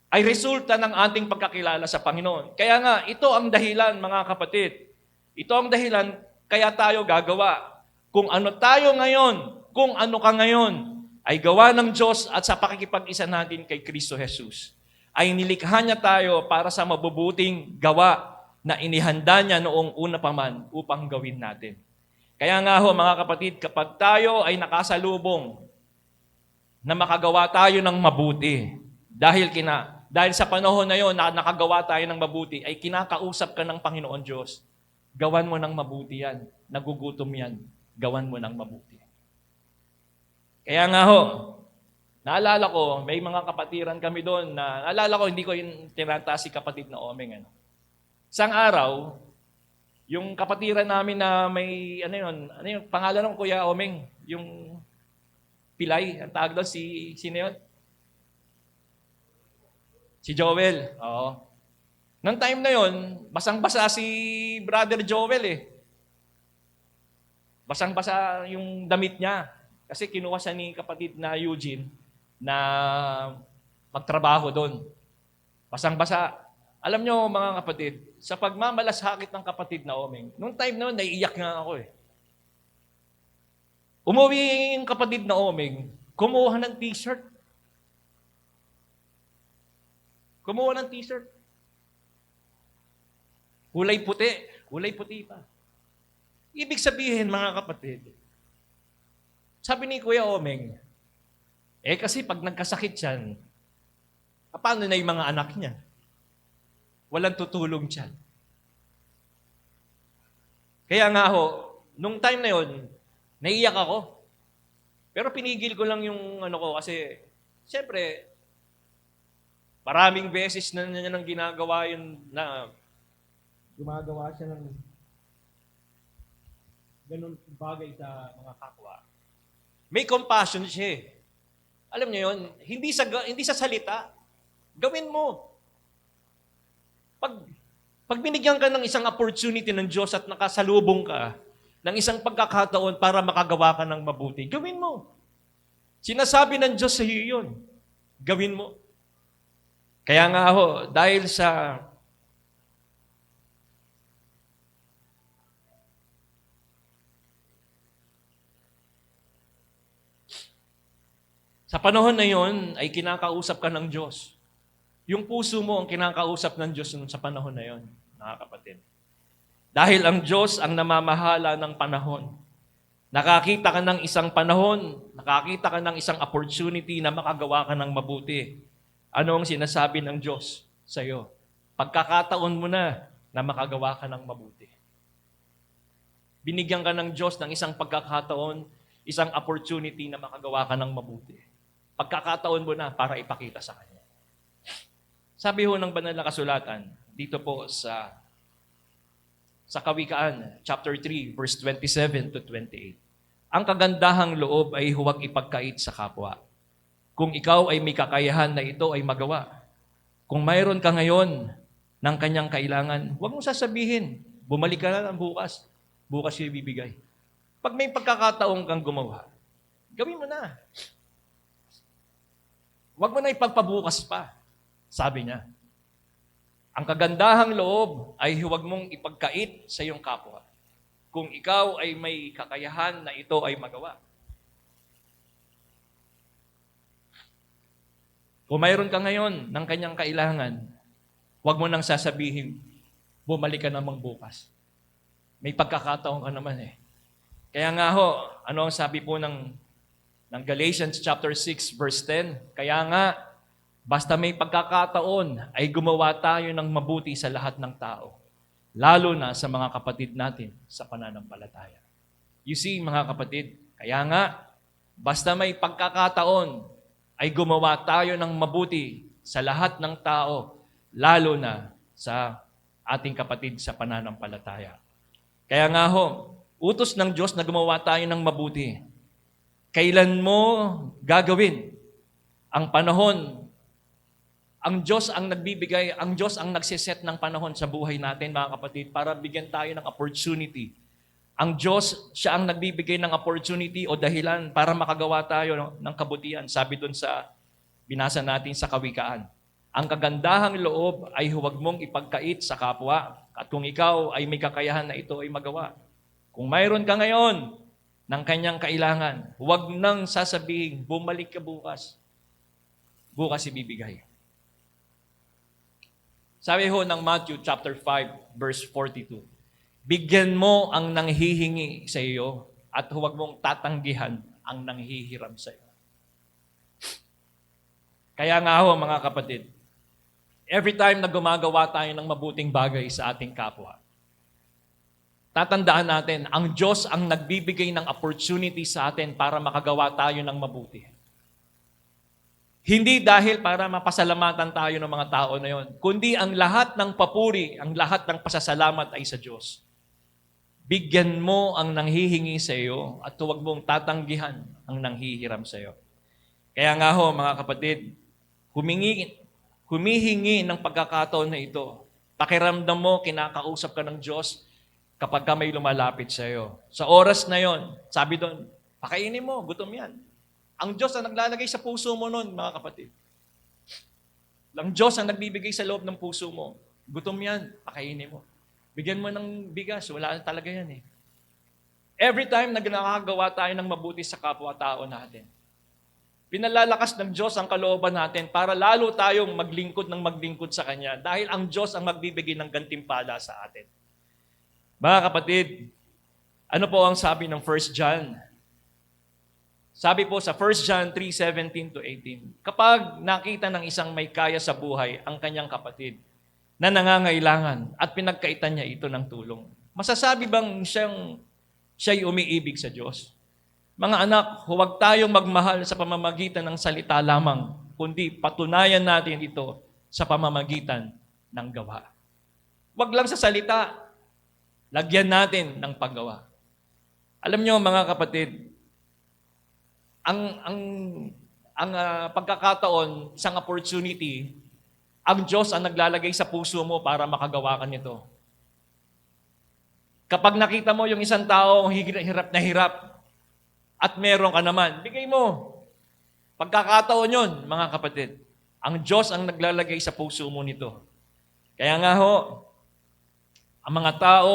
ay resulta ng ating pagkakilala sa Panginoon. Kaya nga, ito ang dahilan, mga kapatid. Ito ang dahilan kaya tayo gagawa. Kung ano tayo ngayon, kung ano ka ngayon, ay gawa ng Diyos at sa pakikipag-isa natin kay Kristo Jesus. Ay nilikha niya tayo para sa mabubuting gawa na inihanda niya noong una pa man upang gawin natin. Kaya nga ho, mga kapatid, kapag tayo ay nakasalubong na makagawa tayo ng mabuti, dahil sa panahon na yon na nakagawa tayo ng mabuti, ay kinakausap ka ng Panginoon Diyos. Gawan mo ng mabuti yan. Nagugutom yan. Gawan mo ng mabuti. Kaya nga ho, naalala ko, may mga kapatiran kami doon na, naalala ko, hindi ko yung tinata si kapatid na Omeng. Isang araw, yung kapatiran namin na may, ano yun, pangalan ng Kuya Omeng, yung Pilay, ang tawag doon, sino yun? Si Joel. Oo. Nang time na yon, basang-basa si Brother Joel eh. Basang-basa yung damit niya. Kasi kinuha siya ni kapatid na Eugene na magtrabaho doon. Basang-basa. Alam nyo, mga kapatid, sa pagmamalasakit ng kapatid na Omeng, nung time na yun, naiiyak nga ako eh. Umuwi yung kapatid na Omeng, kumuha ng t-shirt. Kumuha ng t-shirt. Kulay puti pa. Ibig sabihin, mga kapatid, sabi ni Kuya Omeng, kasi pag nagkasakit yan, paano na yung mga anak niya? Walang tutulong dyan. Kaya nga ho, nung time na yon, naiiyak ako. Pero pinigil ko lang yung ko kasi, siyempre, maraming beses na niya nang ginagawa yun na gumagawa siya ng ganun bagay sa mga kapwa. May compassion siya eh. Alam niyo yun, hindi sa salita, gawin mo. Pag binigyan ka ng isang opportunity ng Diyos at nakasalubong ka ng isang pagkakataon para makagawa ka ng mabuti, gawin mo. Sinasabi ng Diyos sa iyo yun. Gawin mo. Kaya nga ho, dahil sa panahon na yon ay kinakausap ka ng Diyos. Yung puso mo ang kinakausap ng Diyos sa panahon na yon, mga kapatid. Dahil ang Diyos ang namamahala ng panahon. Nakakita ka ng isang panahon, nakakita ka ng isang opportunity na makagawa ka ng mabuti. Ano ang sinasabi ng Diyos sa iyo? Pagkakataon mo na makagawa ka ng mabuti. Binigyan ka ng Diyos ng isang pagkakataon, isang opportunity na makagawa ka ng mabuti. Pagkakataon mo na para ipakita sa Kanya. Sabi ho ng banal na kasulatan, dito po sa Kawikaan, chapter 3, verse 27 to 28. Ang kagandahang loob ay huwag ipagkait sa kapwa. Kung ikaw ay may kakayahan na ito ay magawa. Kung mayroon ka ngayon ng kanyang kailangan, huwag mong sasabihin, bumalik ka na lang bukas. Bukas siya ibibigay. Pag may pagkakataong kang gumawa, gawin mo na. Huwag mo na ipagpabukas pa, sabi niya. Ang kagandahang loob ay huwag mong ipagkait sa iyong kapwa. Kung ikaw ay may kakayahan na ito ay magawa. Kung mayroon ka ngayon ng kanyang kailangan, huwag mo nang sasabihin, bumalik ka namang bukas. May pagkakataon ka naman eh. Kaya nga ho, ano ang sabi po ng Galatians chapter 6 verse 10? Kaya nga, basta may pagkakataon ay gumawa tayo ng mabuti sa lahat ng tao. Lalo na sa mga kapatid natin sa pananampalataya. You see, mga kapatid, kaya nga, basta may pagkakataon ay gumawa tayo ng mabuti sa lahat ng tao, lalo na sa ating kapatid sa pananampalataya. Kaya nga ho, utos ng Diyos na gumawa tayo ng mabuti. Kailan mo gagawin ang panahon? Ang Diyos ang nagbibigay, ang Diyos ang nagsiset ng panahon sa buhay natin, mga kapatid, para bigyan tayo ng opportunity. Ang Diyos, siya ang nagbibigay ng opportunity o dahilan para makagawa tayo ng kabutihan. Sabi dun sa binasa natin sa Kawikaan. Ang kagandahang loob ay huwag mong ipagkait sa kapwa at kung ikaw ay may kakayahan na ito ay magawa. Kung mayroon ka ngayon ng kanyang kailangan, huwag nang sasabihin, bumalik ka bukas. Bukas ibibigay. Sabi ho ng Matthew chapter 5 verse 42, bigyan mo ang nanghihingi sa iyo at huwag mong tatanggihan ang nanghihiram sa iyo. Kaya nga ho mga kapatid, every time na gumagawa tayo ng mabuting bagay sa ating kapwa, tatandaan natin, ang Diyos ang nagbibigay ng opportunity sa atin para makagawa tayo ng mabuti. Hindi dahil para mapasalamatan tayo ng mga tao na yon, kundi ang lahat ng papuri, ang lahat ng pasasalamat ay sa Diyos. Bigyan mo ang nanghihingi sa iyo at huwag mong tatanggihan ang nanghihiram sa iyo. Kaya nga ho, mga kapatid, humihingi ng pagkakataon na ito. Pakiramdam mo, kinakausap ka ng Diyos kapag ka may lumalapit sa iyo. Sa oras na yon, sabi doon, pakainin mo, gutom yan. Ang Diyos ang naglalagay sa puso mo noon, mga kapatid. Ang Diyos ang nagbibigay sa loob ng puso mo. Gutom yan, pakainin mo. Bigyan mo ng bigas, wala talaga yan eh. Every time na ginagawa tayo ng mabuti sa kapwa-tao natin, pinalalakas ng Diyos ang kalooban natin para lalo tayong maglingkod sa Kanya dahil ang Diyos ang magbibigay ng gantimpala sa atin. Mga kapatid, ano po ang sabi ng 1 John? Sabi po sa 1 John 3:17 to 18, kapag nakita ng isang may kaya sa buhay ang kanyang kapatid na nangangailangan at pinagkaitan niya ito ng tulong, masasabi bang siya'y umiibig sa Diyos? Mga anak, huwag tayong magmahal sa pamamagitan ng salita lamang, kundi patunayan natin ito sa pamamagitan ng gawa. Huwag lang sa salita, lagyan natin ng paggawa. Alam niyo mga kapatid, ang pagkakataon, isang opportunity, ang Diyos ang naglalagay sa puso mo para makagawa ka nito. Kapag nakita mo yung isang tao hirap na hirap at meron ka naman, bigay mo. Pagkakataon yun, mga kapatid. Ang Diyos ang naglalagay sa puso mo nito. Kaya nga ho, ang mga tao,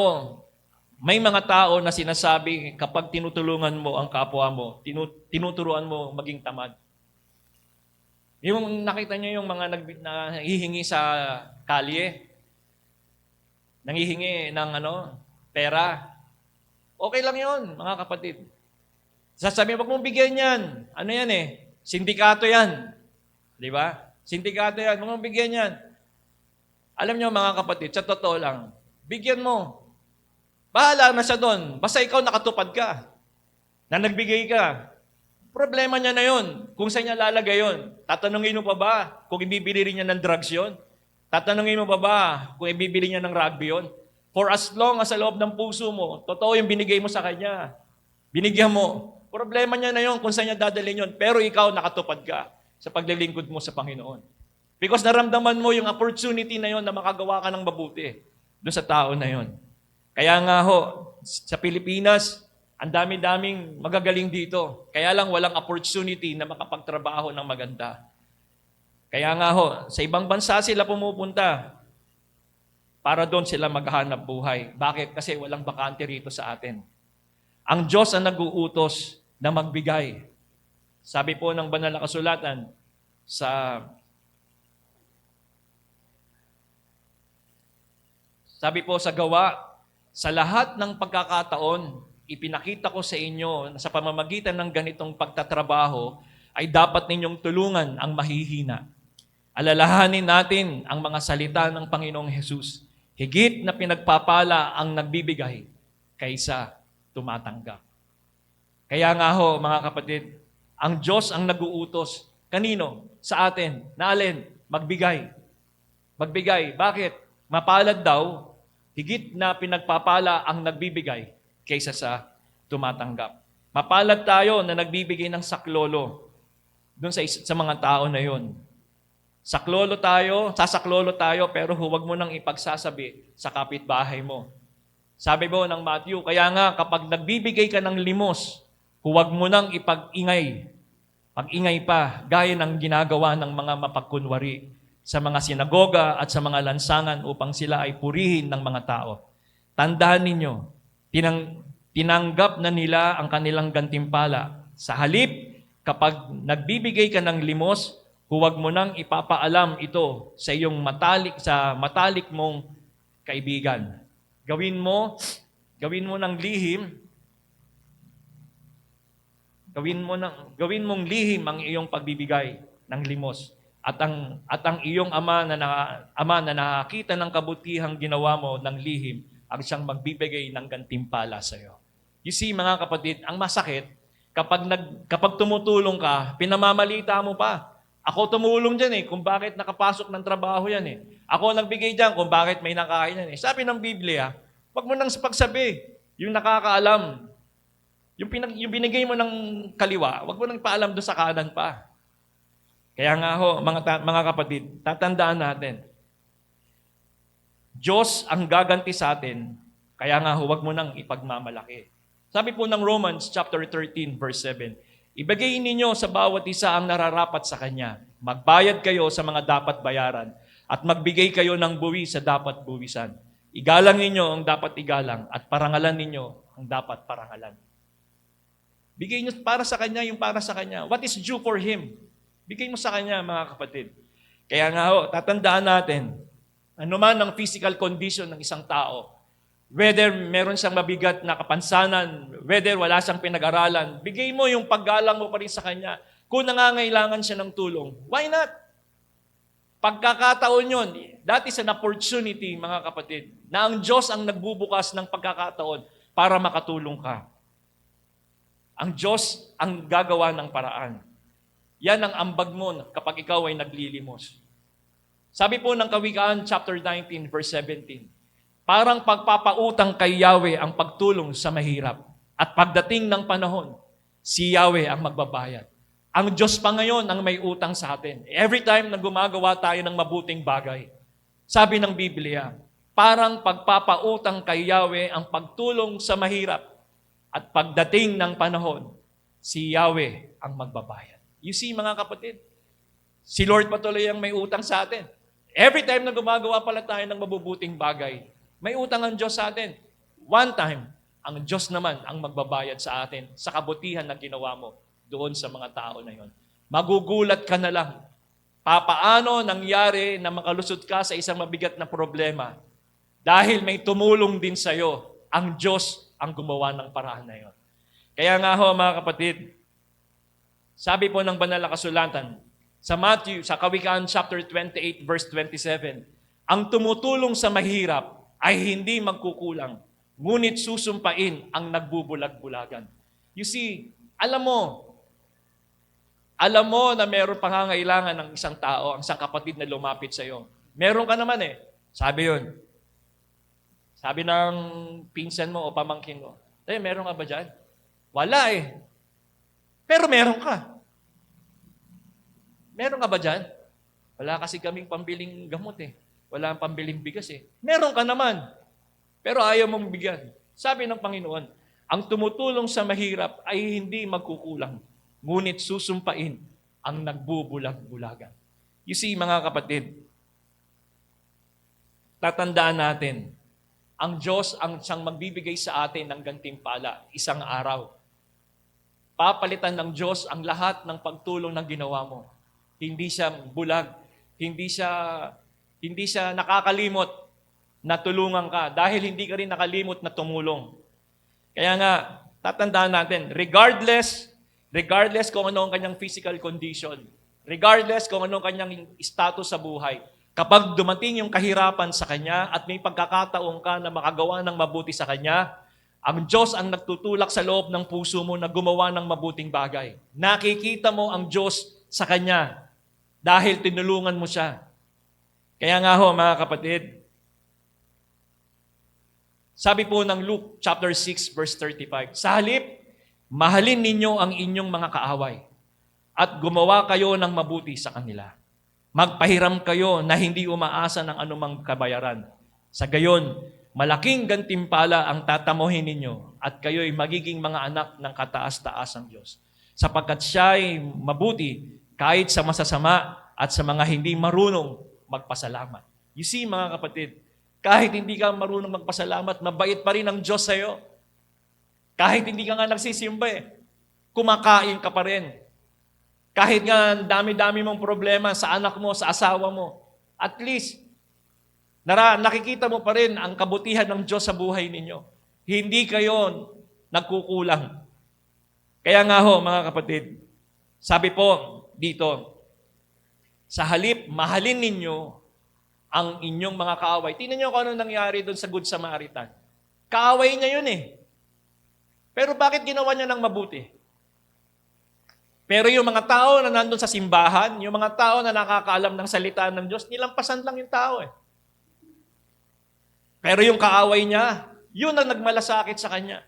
may mga tao na sinasabi kapag tinutulungan mo ang kapwa mo, tinuturuan mo maging tamad. Yung nakita niyo yung mga nanghihingi sa kalye, nanghihingi ng pera. Okay lang yun, mga kapatid. Sasabihin, wag mong bigyan yan. Ano yan sindikato yan. Di ba? Sindikato yan, wag mong bigyan yan. Alam niyo mga kapatid, sa totoo lang, bigyan mo. Bahala na siya doon. Basta ikaw nakatupad ka. Na nagbigay ka. Problema niya na yun. Kung saan niya lalagay yun. Tatanungin mo pa ba kung ibibili rin niya ng drugs yun? Tatanungin mo pa ba kung ibibili niya ng rugby yun? For as long as sa loob ng puso mo, totoo yung binigay mo sa kanya. Binigyan mo. Problema niya na yun kung saan niya dadalhin yun. Pero ikaw nakatupad ka sa paglilingkod mo sa Panginoon. Because naramdaman mo yung opportunity na yun na makagawa ka ng mabuti doon sa tao na yun. Kaya nga ho, sa Pilipinas, ang dami-daming magagaling dito. Kaya lang walang opportunity na makapagtrabaho ng maganda. Kaya nga ho, sa ibang bansa sila pumupunta para doon sila maghanap buhay. Bakit? Kasi walang bakante rito sa atin. Ang Diyos ang nag-uutos na magbigay. Sabi po ng banal na kasulatan sabi po sa Gawa, sa lahat ng pagkakataon, ipinakita ko sa inyo na sa pamamagitan ng ganitong pagtatrabaho ay dapat ninyong tulungan ang mahihina. Alalahanin natin ang mga salita ng Panginoong Hesus. Higit na pinagpapala ang nagbibigay kaysa tumatanggap. Kaya nga ho, mga kapatid, ang Diyos ang nag-uutos. Kanino? Sa atin. Na alin? Magbigay. Magbigay. Bakit? Mapalad daw, higit na pinagpapala ang nagbibigay kaysa sa tumatanggap. Mapalad tayo na nagbibigay ng saklolo doon sa mga tao na yon. Saklolo tayo, pero huwag mo nang ipagsasabi sa kapitbahay mo. Sabi mo ng Matthew, kaya nga kapag nagbibigay ka ng limos, huwag mo nang ipag-ingay. Pag-ingay pa, gaya ng ginagawa ng mga mapagkunwari sa mga sinagoga at sa mga lansangan upang sila ay purihin ng mga tao. Tandaan ninyo, tinanggap na nila ang kanilang gantimpala. Sa halip, kapag nagbibigay ka ng limos, huwag mo nang ipapaalam ito sa iyong matalik mong kaibigan. Gawin mo ng lihim, gawin mong lihim ang iyong pagbibigay ng limos. At ang iyong ama na nakakita ng kabutihang ginawa mo ng lihim, ang siyang magbibigay ng gantimpala sa iyo. You see, mga kapatid, ang masakit, kapag tumutulong ka, pinamamalita mo pa. Ako tumulong dyan kung bakit nakapasok ng trabaho yan Ako nagbigay dyan kung bakit may nakain yan Sabi ng Biblia, wag mo nang pagsabi, yung nakakaalam. Yung binigay mo ng kaliwa, wag mo nang paalam doon sa kanan pa. Kaya nga ho, mga kapatid, tatandaan natin, Diyos ang gaganti sa atin, kaya nga ho, wag mo nang ipagmamalaki. Sabi po ng Romans chapter 13, verse 7, ibigay ninyo sa bawat isa ang nararapat sa kanya. Magbayad kayo sa mga dapat bayaran at magbigay kayo ng buwi sa dapat buwisan. Igalang ninyo ang dapat igalang at parangalan ninyo ang dapat parangalan. Bigay nyo para sa kanya yung para sa kanya. What is due for him? Bigay mo sa kanya, mga kapatid. Kaya nga ho, tatandaan natin, ano man ang physical condition ng isang tao, whether meron siyang mabigat na kapansanan, whether wala siyang pinag-aralan, bigay mo yung paggalang mo pa rin sa kanya. Kung nangangailangan siya ng tulong, why not? Pagkakataon yun, that is an opportunity, mga kapatid, na ang Diyos ang nagbubukas ng pagkakataon para makatulong ka. Ang Diyos ang gagawa ng paraan. Yan ang ambag mo kapag ikaw ay naglilimos. Sabi po ng Kawikaan, chapter 19, verse 17, parang pagpapautang kay Yahweh ang pagtulong sa mahirap. At pagdating ng panahon, si Yahweh ang magbabayad. Ang Diyos pa ngayon ang may utang sa atin. Every time na gumagawa tayo ng mabuting bagay, sabi ng Biblia, parang pagpapautang kay Yahweh ang pagtulong sa mahirap. At pagdating ng panahon, si Yahweh ang magbabayad. You see, mga kapatid, Si Lord patuloy ang may utang sa atin. Every time na gumagawa pala tayo ng mabubuting bagay, may utang ang Diyos sa atin. One time, ang Diyos naman ang magbabayad sa atin sa kabutihan na ginawa mo doon sa mga tao na yon. Magugulat ka na lang. Papaano nangyari na makalusot ka sa isang mabigat na problema? Dahil may tumulong din sa iyo, ang Diyos ang gumawa ng paraan na yon. Kaya nga ho, mga kapatid, sabi po ng banal na kasulatan, sa Matthew, sa Kawikaan chapter 28, verse 27, ang tumutulong sa mahirap ay hindi magkukulang, ngunit susumpain ang nagbubulag-bulagan. You see, alam mo na meron pangangailangan ng isang tao, ang isang kapatid na lumapit sa iyo. Meron ka naman eh. Sabi yun. Sabi ng pinsan mo o pamangkin mo, meron ka ba dyan? Wala eh. Pero meron ka. Meron ka ba dyan? Wala kasi kaming pambiling gamot eh. Wala ang pambiling bigas eh. Meron ka naman. Pero ayaw mong bigyan. Sabi ng Panginoon, ang tumutulong sa mahirap ay hindi magkukulang, ngunit susumpain ang nagbubulag-bulagan. You see, mga kapatid, tatandaan natin, ang Diyos ang siyang magbibigay sa atin ng gantimpala isang araw. Papalitan ng Diyos ang lahat ng pagtulong na ginawa mo. Hindi siya bulag, hindi siya nakakalimot na tulungan ka dahil hindi ka rin nakalimot na tumulong. Kaya nga, tatandaan natin, regardless kung ano ang kanyang physical condition, regardless kung ano ang kanyang status sa buhay, kapag dumating yung kahirapan sa kanya at may pagkakataon ka na makagawa ng mabuti sa kanya, ang Diyos ang nagtutulak sa loob ng puso mo na gumawa ng mabuting bagay. Nakikita mo ang Diyos sa kanya dahil tinulungan mo siya. Kaya nga ho, mga kapatid, sabi po ng Luke chapter 6 verse 35, sa halip, mahalin ninyo ang inyong mga kaaway at gumawa kayo ng mabuti sa kanila. Magpahiram kayo na hindi umaasa ng anumang kabayaran. Sa gayon, malaking gantimpala ang tatamuhin ninyo at kayo'y magiging mga anak ng kataas-taasang Diyos. Sapagkat siya'y mabuti kahit sa masasama at sa mga hindi marunong magpasalamat. You see, mga kapatid, kahit hindi ka marunong magpasalamat, mabait pa rin ang Diyos sa'yo. Kahit hindi ka nga nagsisimba kumakain ka pa rin. Kahit nga dami-dami mong problema sa anak mo, sa asawa mo, at least, nakikita mo pa rin ang kabutihan ng Diyos sa buhay ninyo. Hindi kayo nagkukulang. Kaya nga ho, mga kapatid, sabi po dito, sa halip, mahalin ninyo ang inyong mga kaaway. Tingnan niyo kung ano nangyari doon sa Good Samaritan. Kaaway niya yun eh. Pero bakit ginawa niya ng mabuti? Pero yung mga tao na nandun sa simbahan, yung mga tao na nakakaalam ng salita ng Diyos, nilampasan lang yung tao eh. Pero yung kaaway niya, yun ang nagmalasakit sa kanya.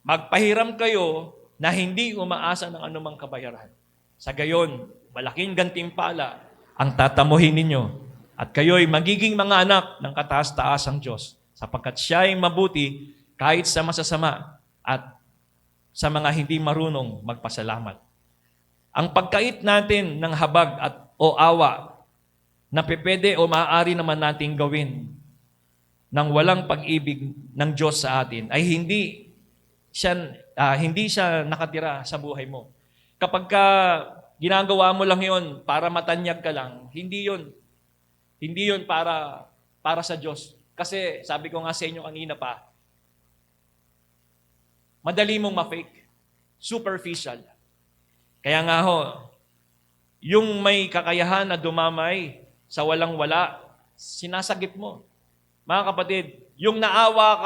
Magpahiram kayo na hindi umaasa ng anumang kabayaran. Sa gayon, malaking gantimpala ang tatamuhin ninyo at kayo'y magiging mga anak ng kataas-taasang Diyos sapagkat siya'y mabuti kahit sa masasama at sa mga hindi marunong magpasalamat. Ang pagkait natin ng habag o awa na pwede o maaari naman nating gawin ng walang pag-ibig ng Diyos sa atin ay hindi siya nakatira sa buhay mo. Kapag ginagawa mo lang yon para matanyag ka lang, hindi yon para sa Diyos. Kasi sabi ko nga sa inyo kanina pa, madali mong ma-fake. Superficial. Kaya nga ho, yung may kakayahan na dumamay sa walang-wala, sinasagip mo. Mga kapatid, yung naawa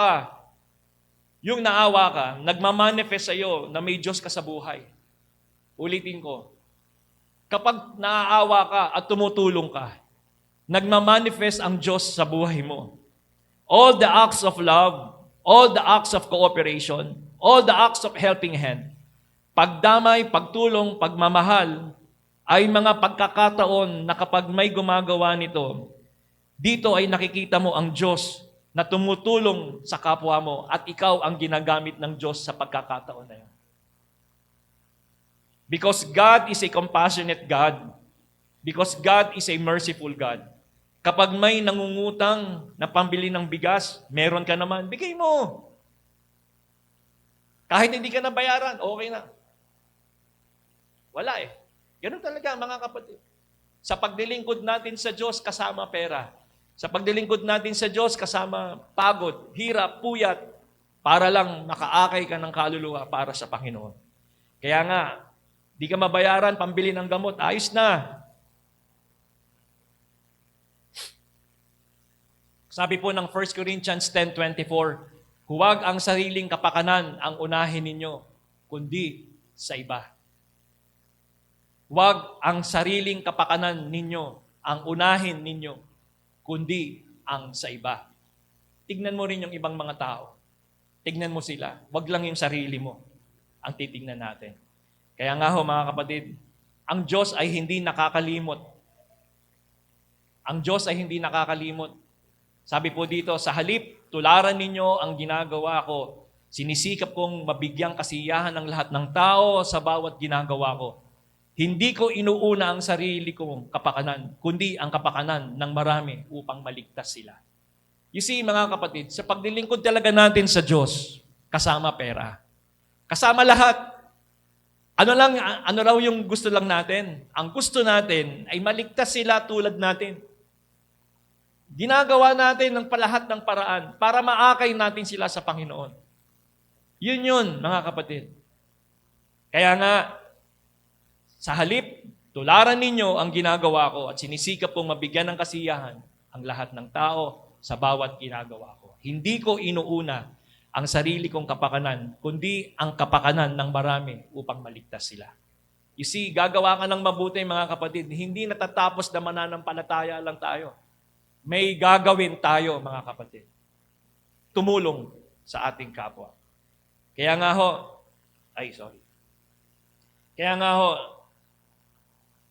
ka, nagmamanifest sa iyo na may Diyos ka sa buhay. Ulitin ko, kapag naaawa ka at tumutulong ka, nagmamanifest ang Diyos sa buhay mo. All the acts of love, all the acts of cooperation, all the acts of helping hand, pagdamay, pagtulong, pagmamahal, ay mga pagkakataon na kapag may gumagawa nito, dito ay nakikita mo ang Diyos na tumutulong sa kapwa mo at ikaw ang ginagamit ng Diyos sa pagkakataon na yun. Because God is a compassionate God. Because God is a merciful God. Kapag may nangungutang na pambili ng bigas, meron ka naman, bigay mo. Kahit hindi ka nabayaran, okay na. Wala eh. Ganun talaga mga kapatid. Sa pagdilingkod natin sa Diyos, kasama pera. Sa pagdilingkod natin sa Diyos, kasama pagod, hirap, puyat, para lang makaakay ka ng kaluluwa para sa Panginoon. Kaya nga, di ka mabayaran, pambili ng gamot, ayos na. Sabi po ng 1 Corinthians 10:24, huwag ang sariling kapakanan ang unahin ninyo, kundi sa iba. Huwag ang sariling kapakanan ninyo ang unahin ninyo, kundi ang sa iba. Tignan mo rin yung ibang mga tao. Tignan mo sila. Huwag lang yung sarili mo ang titignan natin. Kaya nga ho mga kapatid, ang Diyos ay hindi nakakalimot. Ang Diyos ay hindi nakakalimot. Sabi po dito, sa halip, tularan ninyo ang ginagawa ko. Sinisikap kong mabigyang kasiyahan ng lahat ng tao sa bawat ginagawa ko. Hindi ko inuuna ang sarili kong kapakanan, kundi ang kapakanan ng marami upang maligtas sila. You see, mga kapatid, sa pagdilingkod talaga natin sa Diyos, kasama pera. Kasama lahat. Ano raw yung gusto lang natin? Ang gusto natin ay maligtas sila tulad natin. Ginagawa natin ng palahat ng paraan para maakay natin sila sa Panginoon. Yun, mga kapatid. Kaya nga, sa halip, tularan ninyo ang ginagawa ko at sinisikap kong mabigyan ng kasiyahan ang lahat ng tao sa bawat ginagawa ko. Hindi ko inuuna ang sarili kong kapakanan, kundi ang kapakanan ng marami upang maligtas sila. You see, gagawa ka ng mabuti, mga kapatid, hindi natatapos na mananampalataya lang tayo. May gagawin tayo, mga kapatid. Tumulong sa ating kapwa. Kaya nga ho,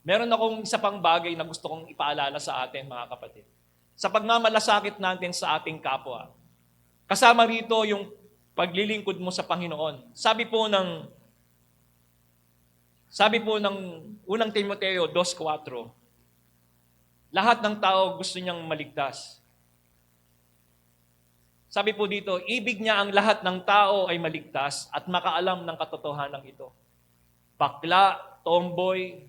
meron akong isa pang bagay na gusto kong ipaalala sa atin, mga kapatid. Sa pagmamalasakit natin sa ating kapwa, kasama rito yung paglilingkod mo sa Panginoon. Sabi po ng unang Timoteo 2:4, lahat ng tao gusto niyang maligtas. Sabi po dito, ibig niya ang lahat ng tao ay maligtas at makaalam ng katotohanan ito. Bakla, tomboy,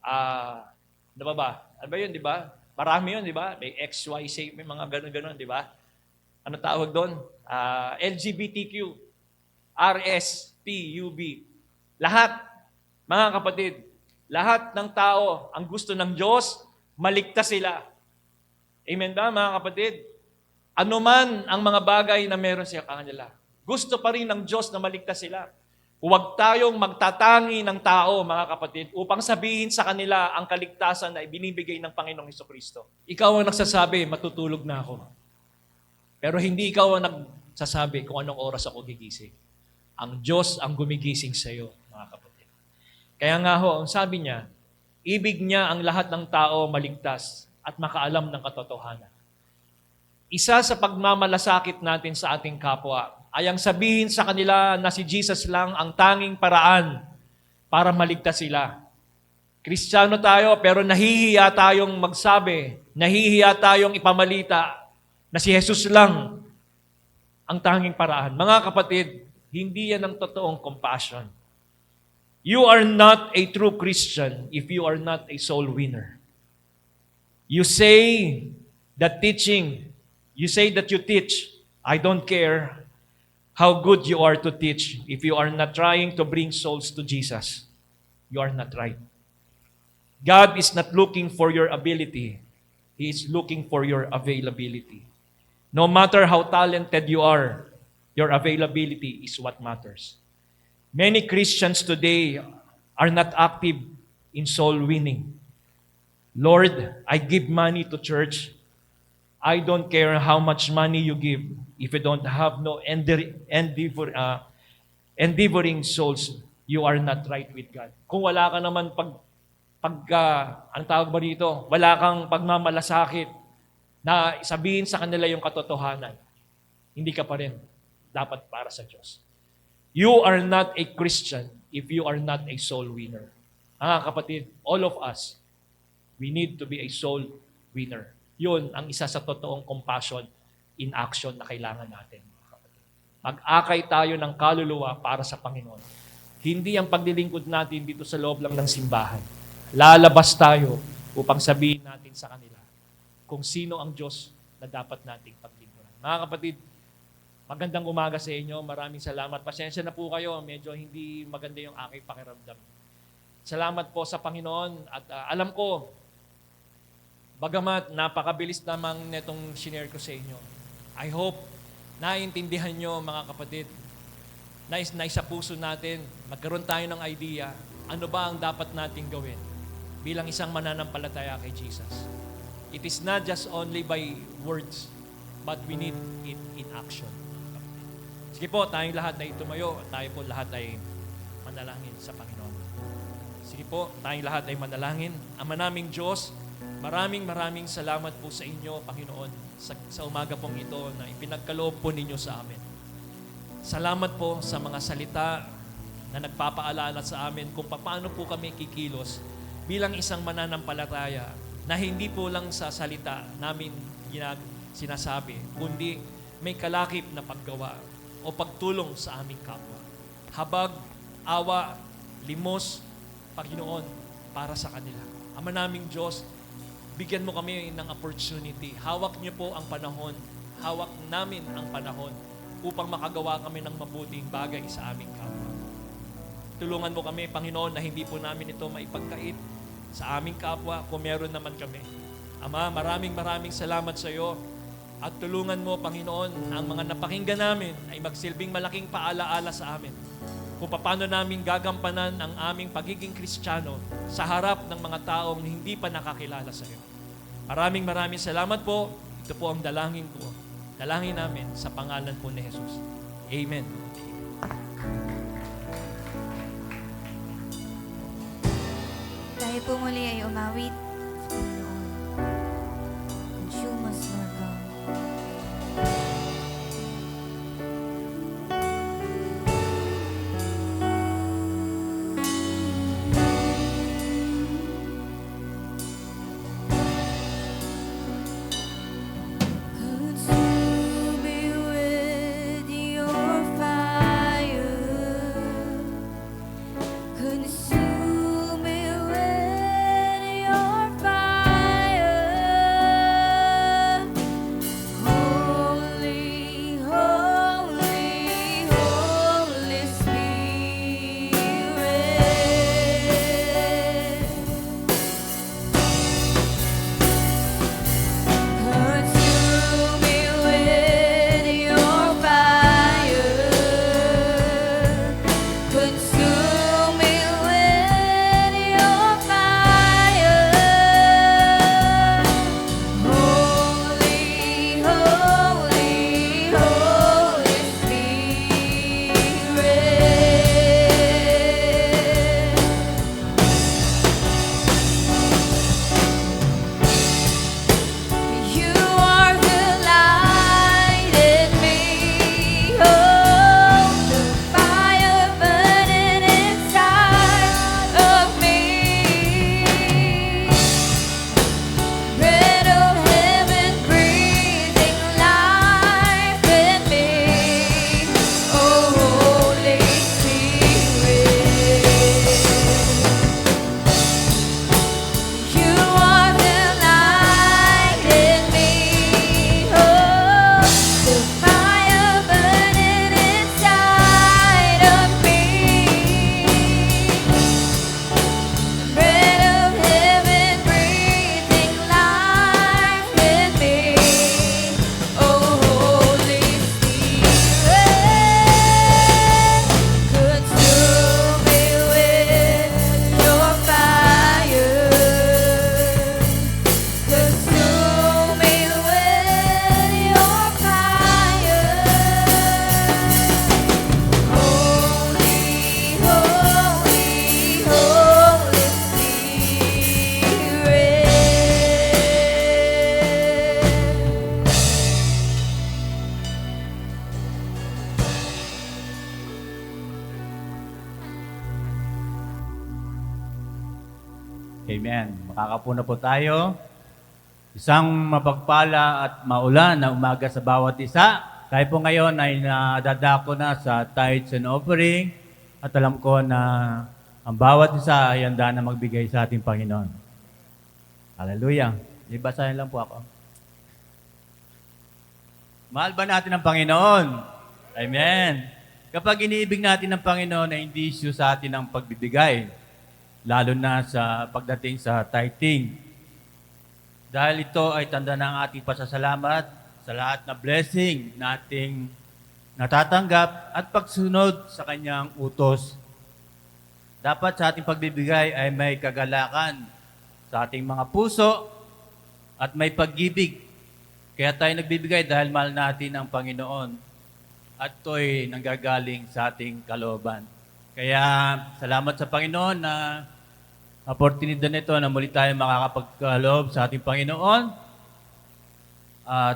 ano ba? Ano ba yun, di ba? Marami yun, di ba? May XYZ, may mga ganun-ganun, di ba? Ano tawag doon? LGBTQ, RS, PUB. Lahat, mga kapatid, lahat ng tao, ang gusto ng Diyos, maligtas sila. Amen ba, mga kapatid? Ano man ang mga bagay na meron sa kanila, gusto pa rin ng Diyos na maligtas sila. Huwag tayong magtatangi ng tao, mga kapatid, upang sabihin sa kanila ang kaligtasan na ibinibigay ng Panginoong Hesukristo. Ikaw ang nagsasabi, matutulog na ako. Pero hindi ikaw ang nagsasabi kung anong oras ako gigising. Ang Diyos ang gumigising sa iyo, mga kapatid. Kaya nga ho, ang sabi niya, ibig niya ang lahat ng tao maligtas at makaalam ng katotohanan. Isa sa pagmamalasakit natin sa ating kapwa ay ang sabihin sa kanila na si Jesus lang ang tanging paraan para maligtas sila. Kristiyano tayo pero nahihiya tayong magsabi, nahihiya tayong ipamalita na si Jesus lang ang tanging paraan. Mga kapatid, hindi yan ang totoong compassion. You are not a true Christian if you are not a soul winner. You say that you teach. I don't care how good you are to teach. If you are not trying to bring souls to Jesus, you are not right. God is not looking for your ability. He is looking for your availability. No matter how talented you are, your availability is what matters. Many Christians today are not active in soul winning. Lord, I give money to church. I don't care how much money you give if you don't have no endeavoring souls, you are not right with God. Kung wala ka naman ang tawag ba dito, wala kang pagmamalasakit na sabihin sa kanila yung katotohanan, hindi ka pa rin dapat para sa Diyos. You are not a Christian if you are not a soul winner. Mga kapatid, all of us, We need to be a soul winner. Yun ang isa sa totoong compassion in action na kailangan natin. Mag-akay tayo ng kaluluwa para sa Panginoon. Hindi ang paglilingkod natin dito sa loob lang ng simbahan. Lalabas tayo upang sabihin natin sa kanila kung sino ang Diyos na dapat nating paglingkuran. Mga kapatid, magandang umaga sa inyo. Maraming salamat. Pasensya na po kayo. Medyo hindi maganda yung aking pakiramdam. Salamat po sa Panginoon. At alam ko, bagamat napakabilis namang netong shinare ko sa inyo, I hope naiintindihan nyo mga kapatid, na sa puso natin, magkaroon tayo ng idea, ano ba ang dapat nating gawin bilang isang mananampalataya kay Jesus. It is not just only by words, but we need it in action. Sige po, tayong lahat ay tumayo, tayo po lahat ay manalangin sa Panginoon. Sige po, tayong lahat ay manalangin. Ama naming Diyos, maraming salamat po sa inyo, Panginoon, sa umaga pong ito na ipinagkaloob po ninyo sa amin. Salamat po sa mga salita na nagpapaalala sa amin kung paano po kami kikilos bilang isang mananampalataya na hindi po lang sa salita namin sinasabi, kundi may kalakip na paggawa o pagtulong sa aming kapwa. Habag, awa, limos, Panginoon, para sa kanila. Ama naming Diyos, bigyan mo kami ng opportunity. Hawak niyo po ang panahon. Hawak namin ang panahon upang makagawa kami ng mabuting bagay sa aming kapwa. Tulungan mo kami, Panginoon, na hindi po namin ito maipagkait sa aming kapwa kung meron naman kami. Ama, maraming salamat sa iyo at tulungan mo, Panginoon, ang mga napakinggan namin ay magsilbing malaking paalaala sa amin kung paano namin gagampanan ang aming pagiging Kristiyano sa harap ng mga taong hindi pa nakakilala sa iyo. Maraming salamat po. Ito po ang dalangin ko. Dalangin namin sa pangalan po ni Jesus. Amen. Tayo po muli ay umawit sa Panginoon. Consume us, Lord God. Consume me with your fire. Consume me with your fire. Amen. Makakapuna po tayo. Isang mapagpala at maulan na umaga sa bawat isa. Tayo po ngayon ay nadadako na sa tithes and offering at alam ko na ang bawat isa ay handa na magbigay sa ating Panginoon. Hallelujah. Ibasahin lang po ako. Mahal ba natin ang Panginoon? Amen. Kapag iniibig natin ang Panginoon ay hindi issue sa atin ang pagbibigay, lalo na sa pagdating sa tithing. Dahil ito ay tanda ng ating pasasalamat sa lahat na blessing nating natatanggap at pagsunod sa kanyang utos. Dapat sa ating pagbibigay ay may kagalakan sa ating mga puso at may pag-ibig. Kaya tayo nagbibigay dahil mahal natin ang Panginoon at ito'y nanggagaling sa ating kalooban. Kaya salamat sa Panginoon na oportunidad nito na muli tayo makakapagkaloob sa ating Panginoon.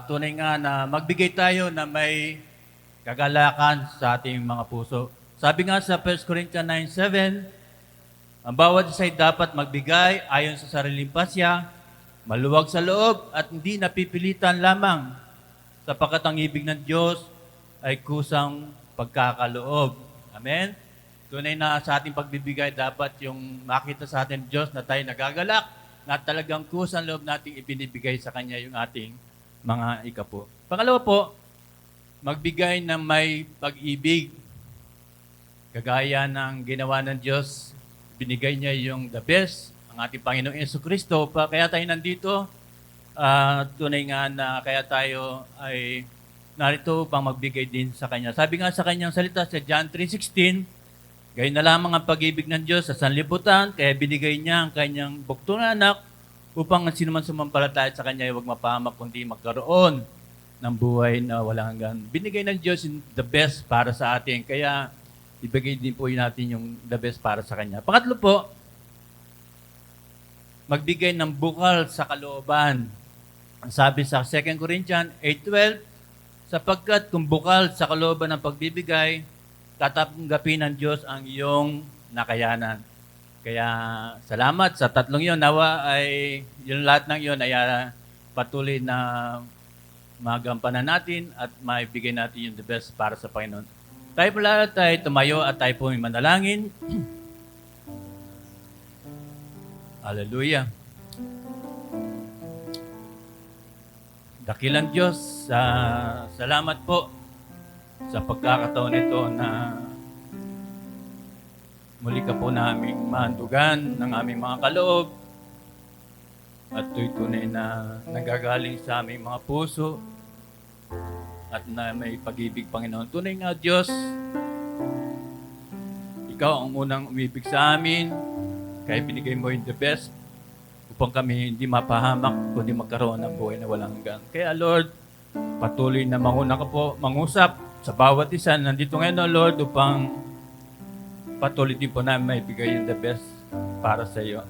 Tunay nga na magbigay tayo na may kagalakan sa ating mga puso. Sabi nga sa 1 Corinthians 9:7, ang bawat isa ay dapat magbigay ayon sa sariling pasya, maluwag sa loob at hindi napipilitan lamang, sapagkat ang ibig ng Diyos ay kusang pagkakaloob. Amen? Tunay na sa ating pagbibigay, dapat yung makita sa atin Diyos na tayo nagagalak, na talagang kusang loob nating ibinibigay sa Kanya yung ating mga ikapo. Pangalawa po, magbigay ng may pag-ibig. Kagaya ng ginawa ng Diyos, binigay niya yung the best, ang ating Panginoong Jesucristo. Kaya tayo nandito, tunay nga na kaya tayo ay narito upang magbigay din sa Kanya. Sabi nga sa Kanyang salita sa John 3:16, gayon na lamang ang pag-ibig ng Diyos sa sanlibutan, kaya binigay niya ang Kanyang buktong na anak upang ang sinuman sumampalataya sa Kanya ay huwag mapahamak kundi magkaroon ng buhay na walang hanggan. Binigay ng Diyos yung the best para sa atin, kaya ibigay din po natin yung the best para sa Kanya. Pangatlo po, magbigay ng bukal sa kalooban. Ang sabi sa 2 Corinthians 8:12, sapagkat kung bukal sa kalooban ng pagbibigay, tatanggapin ng Diyos ang iyong nakayanan. Kaya salamat sa tatlong yon. Nawa ay yung lahat ng yon ay patuloy na magampanan natin at maibigay natin yung the best para sa Panginoon. Tayo pala tayo tumayo at tayo po may manalangin. Hallelujah. Dakilang Diyos, salamat po sa pagkakataon nito na muli ka po naming mahandugan ng aming mga kaloob at ito'y tunay na nagagaling sa aming mga puso at na may pag-ibig, Panginoon. Tunay nga, Diyos, Ikaw ang unang umibig sa amin, kaya binigay mo yung the best upang kami hindi mapahamak kundi magkaroon ng buhay na walang hanggan. Kaya Lord, patuloy na mangusap sa bawat isa nandito ngayon, Lord, upang patuloy din po namin maibigay yung the best para sa iyo.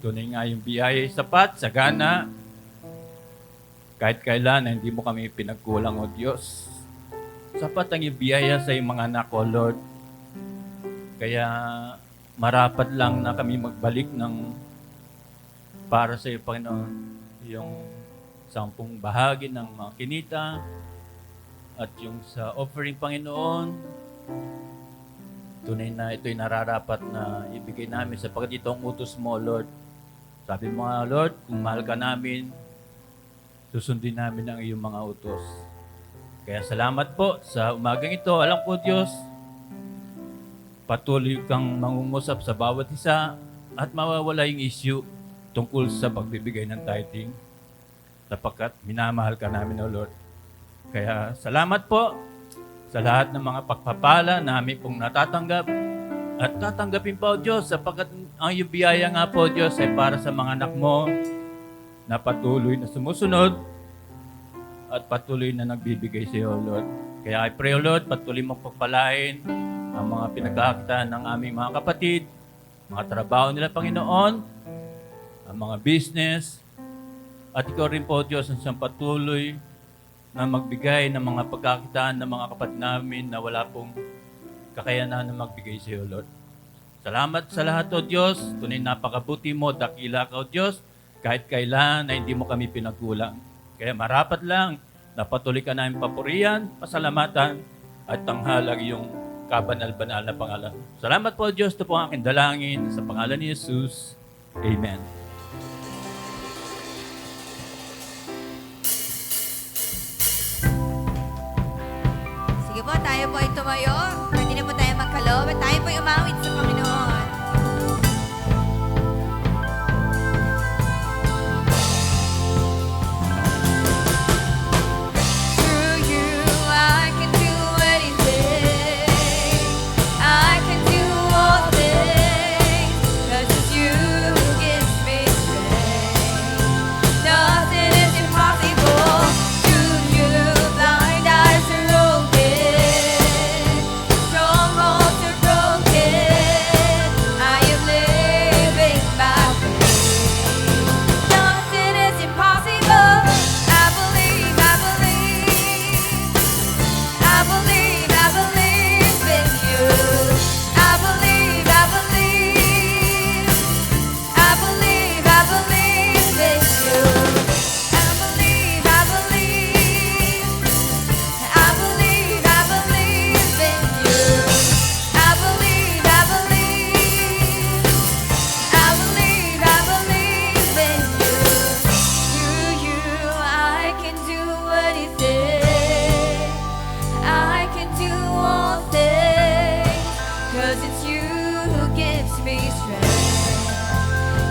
Tunay nga yung biyaya ay sapat, sagana, kahit kailan na hindi mo kami pinagkulang, O Diyos. Sapat ang yung biyaya sa iyong mga anak, O Lord. Kaya marapat lang na kami magbalik ng para sa iyo, Panginoon, yung 10 bahagi ng mga kinita, at yung sa offering, Panginoon, tunay na ito'y nararapat na ibigay namin sapagkat ito ang utos mo, Lord. Sabi mo nga, Lord, kung mahal ka namin, susundin namin ang iyong mga utos. Kaya salamat po sa umagang ito. Alam ko, Diyos, patuloy kang mangungusap sa bawat isa at mawawala yung issue tungkol sa pagbibigay ng tithing sapagkat minamahal ka namin, O Lord. Kaya salamat po sa lahat ng mga pagpapala na namin pong natatanggap at tatanggapin pa, O Diyos, sapagkat ang iyong biyaya nga po, Diyos, ay para sa mga anak mo na patuloy na sumusunod at patuloy na nagbibigay sa iyo, Lord. Kaya I pray, O Lord, patuloy mong pagpalain ang mga pinagkakakitaan ng aming mga kapatid, mga trabaho nila, Panginoon, ang mga business, at ikaw rin po, Diyos, ang siyang patuloy na magbigay ng mga pagkakitaan ng mga kapatid namin na wala pong kakayanan na magbigay sa iyo, Lord. Salamat sa lahat, O Diyos. Tunay napakabuti mo, dakila ka, O Diyos, kahit kailan na hindi mo kami pinagkulang. Kaya marapat lang na patuloy ka namin papurihan, pasalamatan, at tanghalag yung kabanal-banal na pangalan. Salamat po, Diyos. Ito po ang aking dalangin sa pangalan ni Jesus. Amen. Sige po, tayo po ay tumayo. Pwede na po tayo magkalob at tayo po ay umawit sa Panginoon. Through you, I can do anything. I can do all things. 'Cause it's you who gives me strength. Nothing is impossible. Through you, blind eyes are open. Strongholds are broken. I am living by faith. Nothing is impossible. I believe, I believe. I believe, I believe in you. I believe, I believe. I believe, I believe in you. I believe, I believe. I believe, I believe in you. I believe, I believe. I believe, I believe in you. Through you, I can do anything. I can do all things. 'Cause it's you who gives me strength.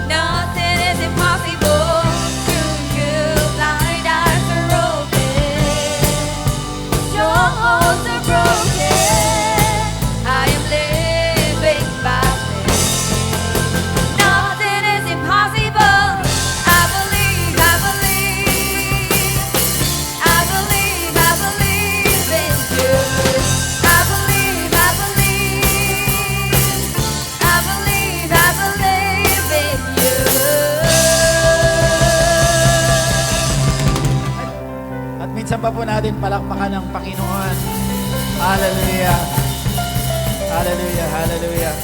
Nothing is impossible. Through you, blind eyes are open. Strongholds are broken. I am living by faith. Nothing is impossible. I believe, I believe. I believe, I believe in you. I believe, I believe. I believe, I believe in you. At minsan pa po natin palakpakan ng Panginoon. Hallelujah. Hallelujah, hallelujah.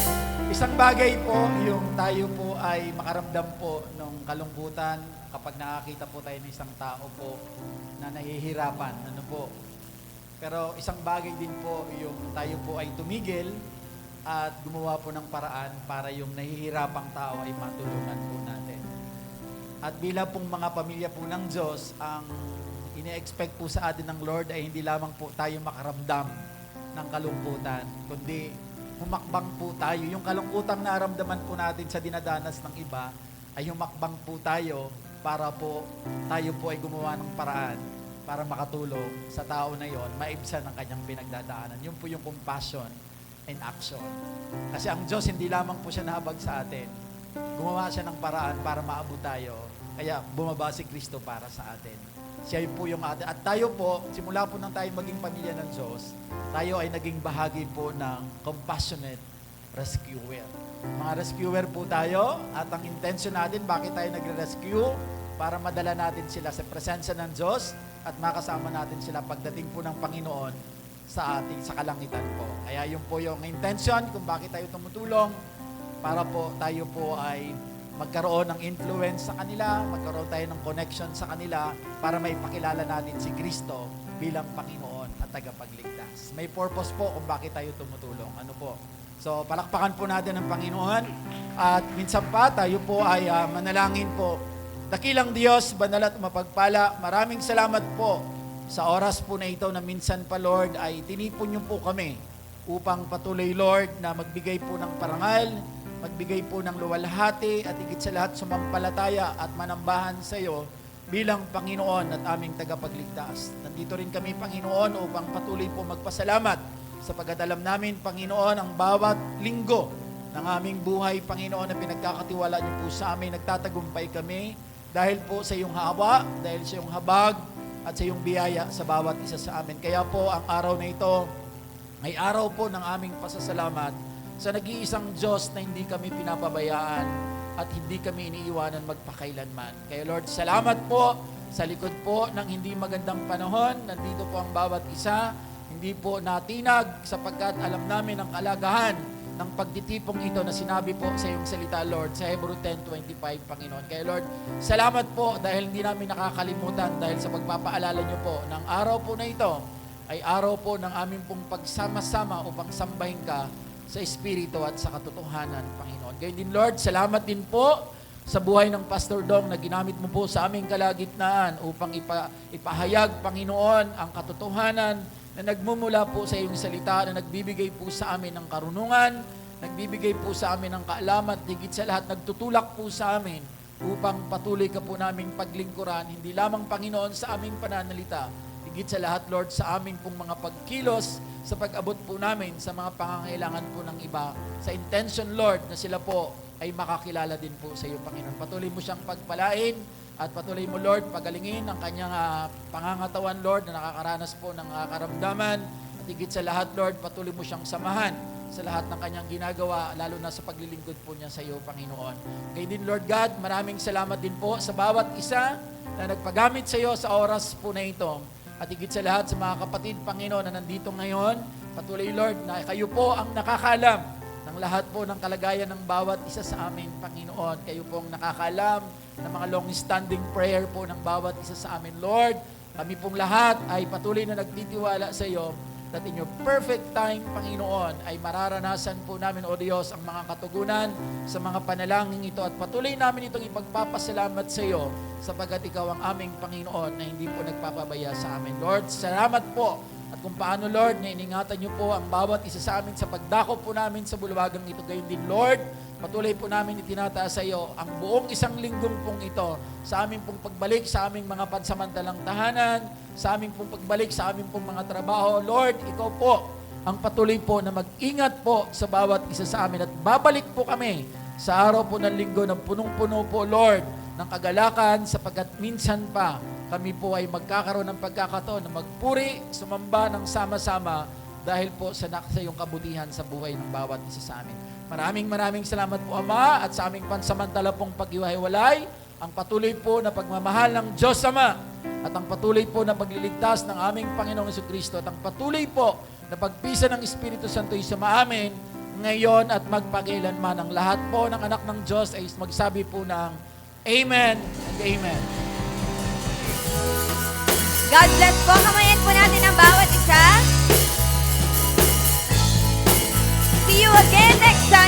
Isang bagay po, yung tayo po ay makaramdam po ng kalungkutan kapag nakakita po tayo ng isang tao po na nahihirapan. Ano po? Pero isang bagay din po yung tayo po ay tumigil at gumawa po ng paraan para yung nahihirapang tao ay matulungan po natin. At bilang pong mga pamilya po ng Diyos, ang ine-expect po sa atin ng Lord ay hindi lamang po tayo makaramdam ng kalungkutan, kundi humakbang po tayo. Yung kalungkutang naramdaman po natin sa dinadanas ng iba, ay humakbang po tayo para po tayo po ay gumawa ng paraan para makatulong sa tao na yon, maibsan ang kanyang pinagdadaanan. Yun po yung compassion and action. Kasi ang Diyos hindi lamang po siya nahabag sa atin. Gumawa siya ng paraan para maabot tayo. Kaya bumaba si Kristo para sa atin. Siya po yung atin. At tayo po, simula po nang tayo maging pamilya ng Diyos, tayo ay naging bahagi po ng compassionate rescuer. Mga rescuer po tayo at ang intention natin, bakit tayo nagre-rescue? Para madala natin sila sa presensya ng Diyos at makasama natin sila pagdating po ng Panginoon sa ating sa kalangitan po. Kaya yun po yung intention kung bakit tayo tumutulong para po tayo po ay magkaroon ng influence sa kanila, magkaroon tayo ng connection sa kanila para may pakilala natin si Kristo bilang Panginoon at tagapagligtas. May purpose po kung bakit tayo tumutulong. Ano po? So, palakpakan po natin ang Panginoon at minsan pa tayo po ay manalangin po. Dakilang Diyos, banal at mapagpala, maraming salamat po sa oras po na ito na minsan pa, Lord, ay tinipon niyo po kami upang patuloy, Lord, na magbigay po ng parangal, magbigay po ng luwalhati at higit sa lahat sumampalataya at manambahan sa iyo bilang Panginoon at aming tagapagligtas. Nandito rin kami, Panginoon, upang patuloy po magpasalamat sapagkat alam namin, Panginoon, ang bawat linggo ng aming buhay, Panginoon, na pinagkakatiwala niyo po sa amin, nagtatagumpay kami dahil po sa iyong hawa, dahil sa iyong habag at sa iyong biyaya sa bawat isa sa amin. Kaya po ang araw na ito ay araw po ng aming pasasalamat sa nag-iisang Diyos na hindi kami pinapabayaan at hindi kami iniiwanan magpakailanman. Kaya Lord, salamat po sa likod po ng hindi magandang panahon. Nandito po ang bawat isa, hindi po natinag sapagkat alam namin ang kalagahan ng pagtitipong ito na sinabi po sa iyong salita, Lord, sa Hebrew 10:25, Panginoon. Kaya Lord, salamat po dahil hindi namin nakakalimutan dahil sa pagpapaalala niyo po ng araw po na ito ay araw po ng aming pong pagsama-sama upang sambahin ka sa Espiritu at sa katotohanan, Panginoon. Gayon din, Lord, salamat din po sa buhay ng Pastor Dong na ginamit mo po sa aming kalagitnaan upang ipahayag, Panginoon, ang katotohanan na nagmumula po sa iyong salita, na nagbibigay po sa amin ng karunungan, nagbibigay po sa amin ng kaalaman, higit sa lahat, nagtutulak po sa amin upang patuloy ka po naming paglingkuran, hindi lamang, Panginoon, sa aming pananalita, higit sa lahat, Lord, sa aming pong mga pagkilos, sa pag-abot po namin sa mga pangangailangan po ng iba, sa intention, Lord, na sila po ay makakilala din po sa iyo, Panginoon. Patuloy mo siyang pagpalain at patuloy mo, Lord, pagalingin ang kanyang pangangatawan, Lord, na nakakaranas po ng karamdaman. At higit sa lahat, Lord, patuloy mo siyang samahan sa lahat ng kanyang ginagawa, lalo na sa paglilingkod po niya sa iyo, Panginoon. Kaya din, Lord God, maraming salamat din po sa bawat isa na nagpagamit sa iyo sa oras po na ito. At higit sa lahat sa mga kapatid, Panginoon, na nandito ngayon, patuloy, Lord, na kayo po ang nakakaalam ng lahat po ng kalagayan ng bawat isa sa amin, Panginoon. Kayo po ang nakakaalam ng mga long-standing prayer po ng bawat isa sa amin, Lord. Kami pong lahat ay patuloy na nagtitiwala sa iyo that in your perfect time, Panginoon, ay mararanasan po namin, O Diyos, ang mga katugunan sa mga panalangin ito at patuloy namin itong ipagpapasalamat sa iyo sapagkat ikaw ang aming Panginoon na hindi po nagpapabaya sa amin. Lord, salamat po at kung paano, Lord, na iningatan niyo po ang bawat isa sa amin sa pagdako po namin sa bulwagang ito. Gayon din, Lord, patuloy po namin itinataas sa iyo ang buong isang linggong pong ito sa aming pong pagbalik sa aming mga pansamantalang tahanan, sa aming pong pagbalik sa aming pong mga trabaho. Lord, ikaw po ang patuloy po na mag-ingat po sa bawat isa sa amin at babalik po kami sa araw po ng linggo na punong-puno po, Lord, ng kagalakan sapagkat minsan pa kami po ay magkakaroon ng pagkakataon na magpuri, sumamba ng sama-sama dahil po sa iyong kabutihan sa buhay ng bawat isa sa amin. Maraming salamat po, Ama, at sa aming pansamantala pong paghiwa-hiwalay, ang patuloy po na pagmamahal ng Diyos Ama at ang patuloy po na pagliligtas ng aming Panginoong Jesucristo at ang patuloy po na pagpisa ng Espiritu Santo ay sumaamin ngayon at magpakailanman. Ang lahat po ng anak ng Diyos ay magsabi po ng Amen and Amen. God bless po. Kamayan po natin ang bawat isa. See you again next time.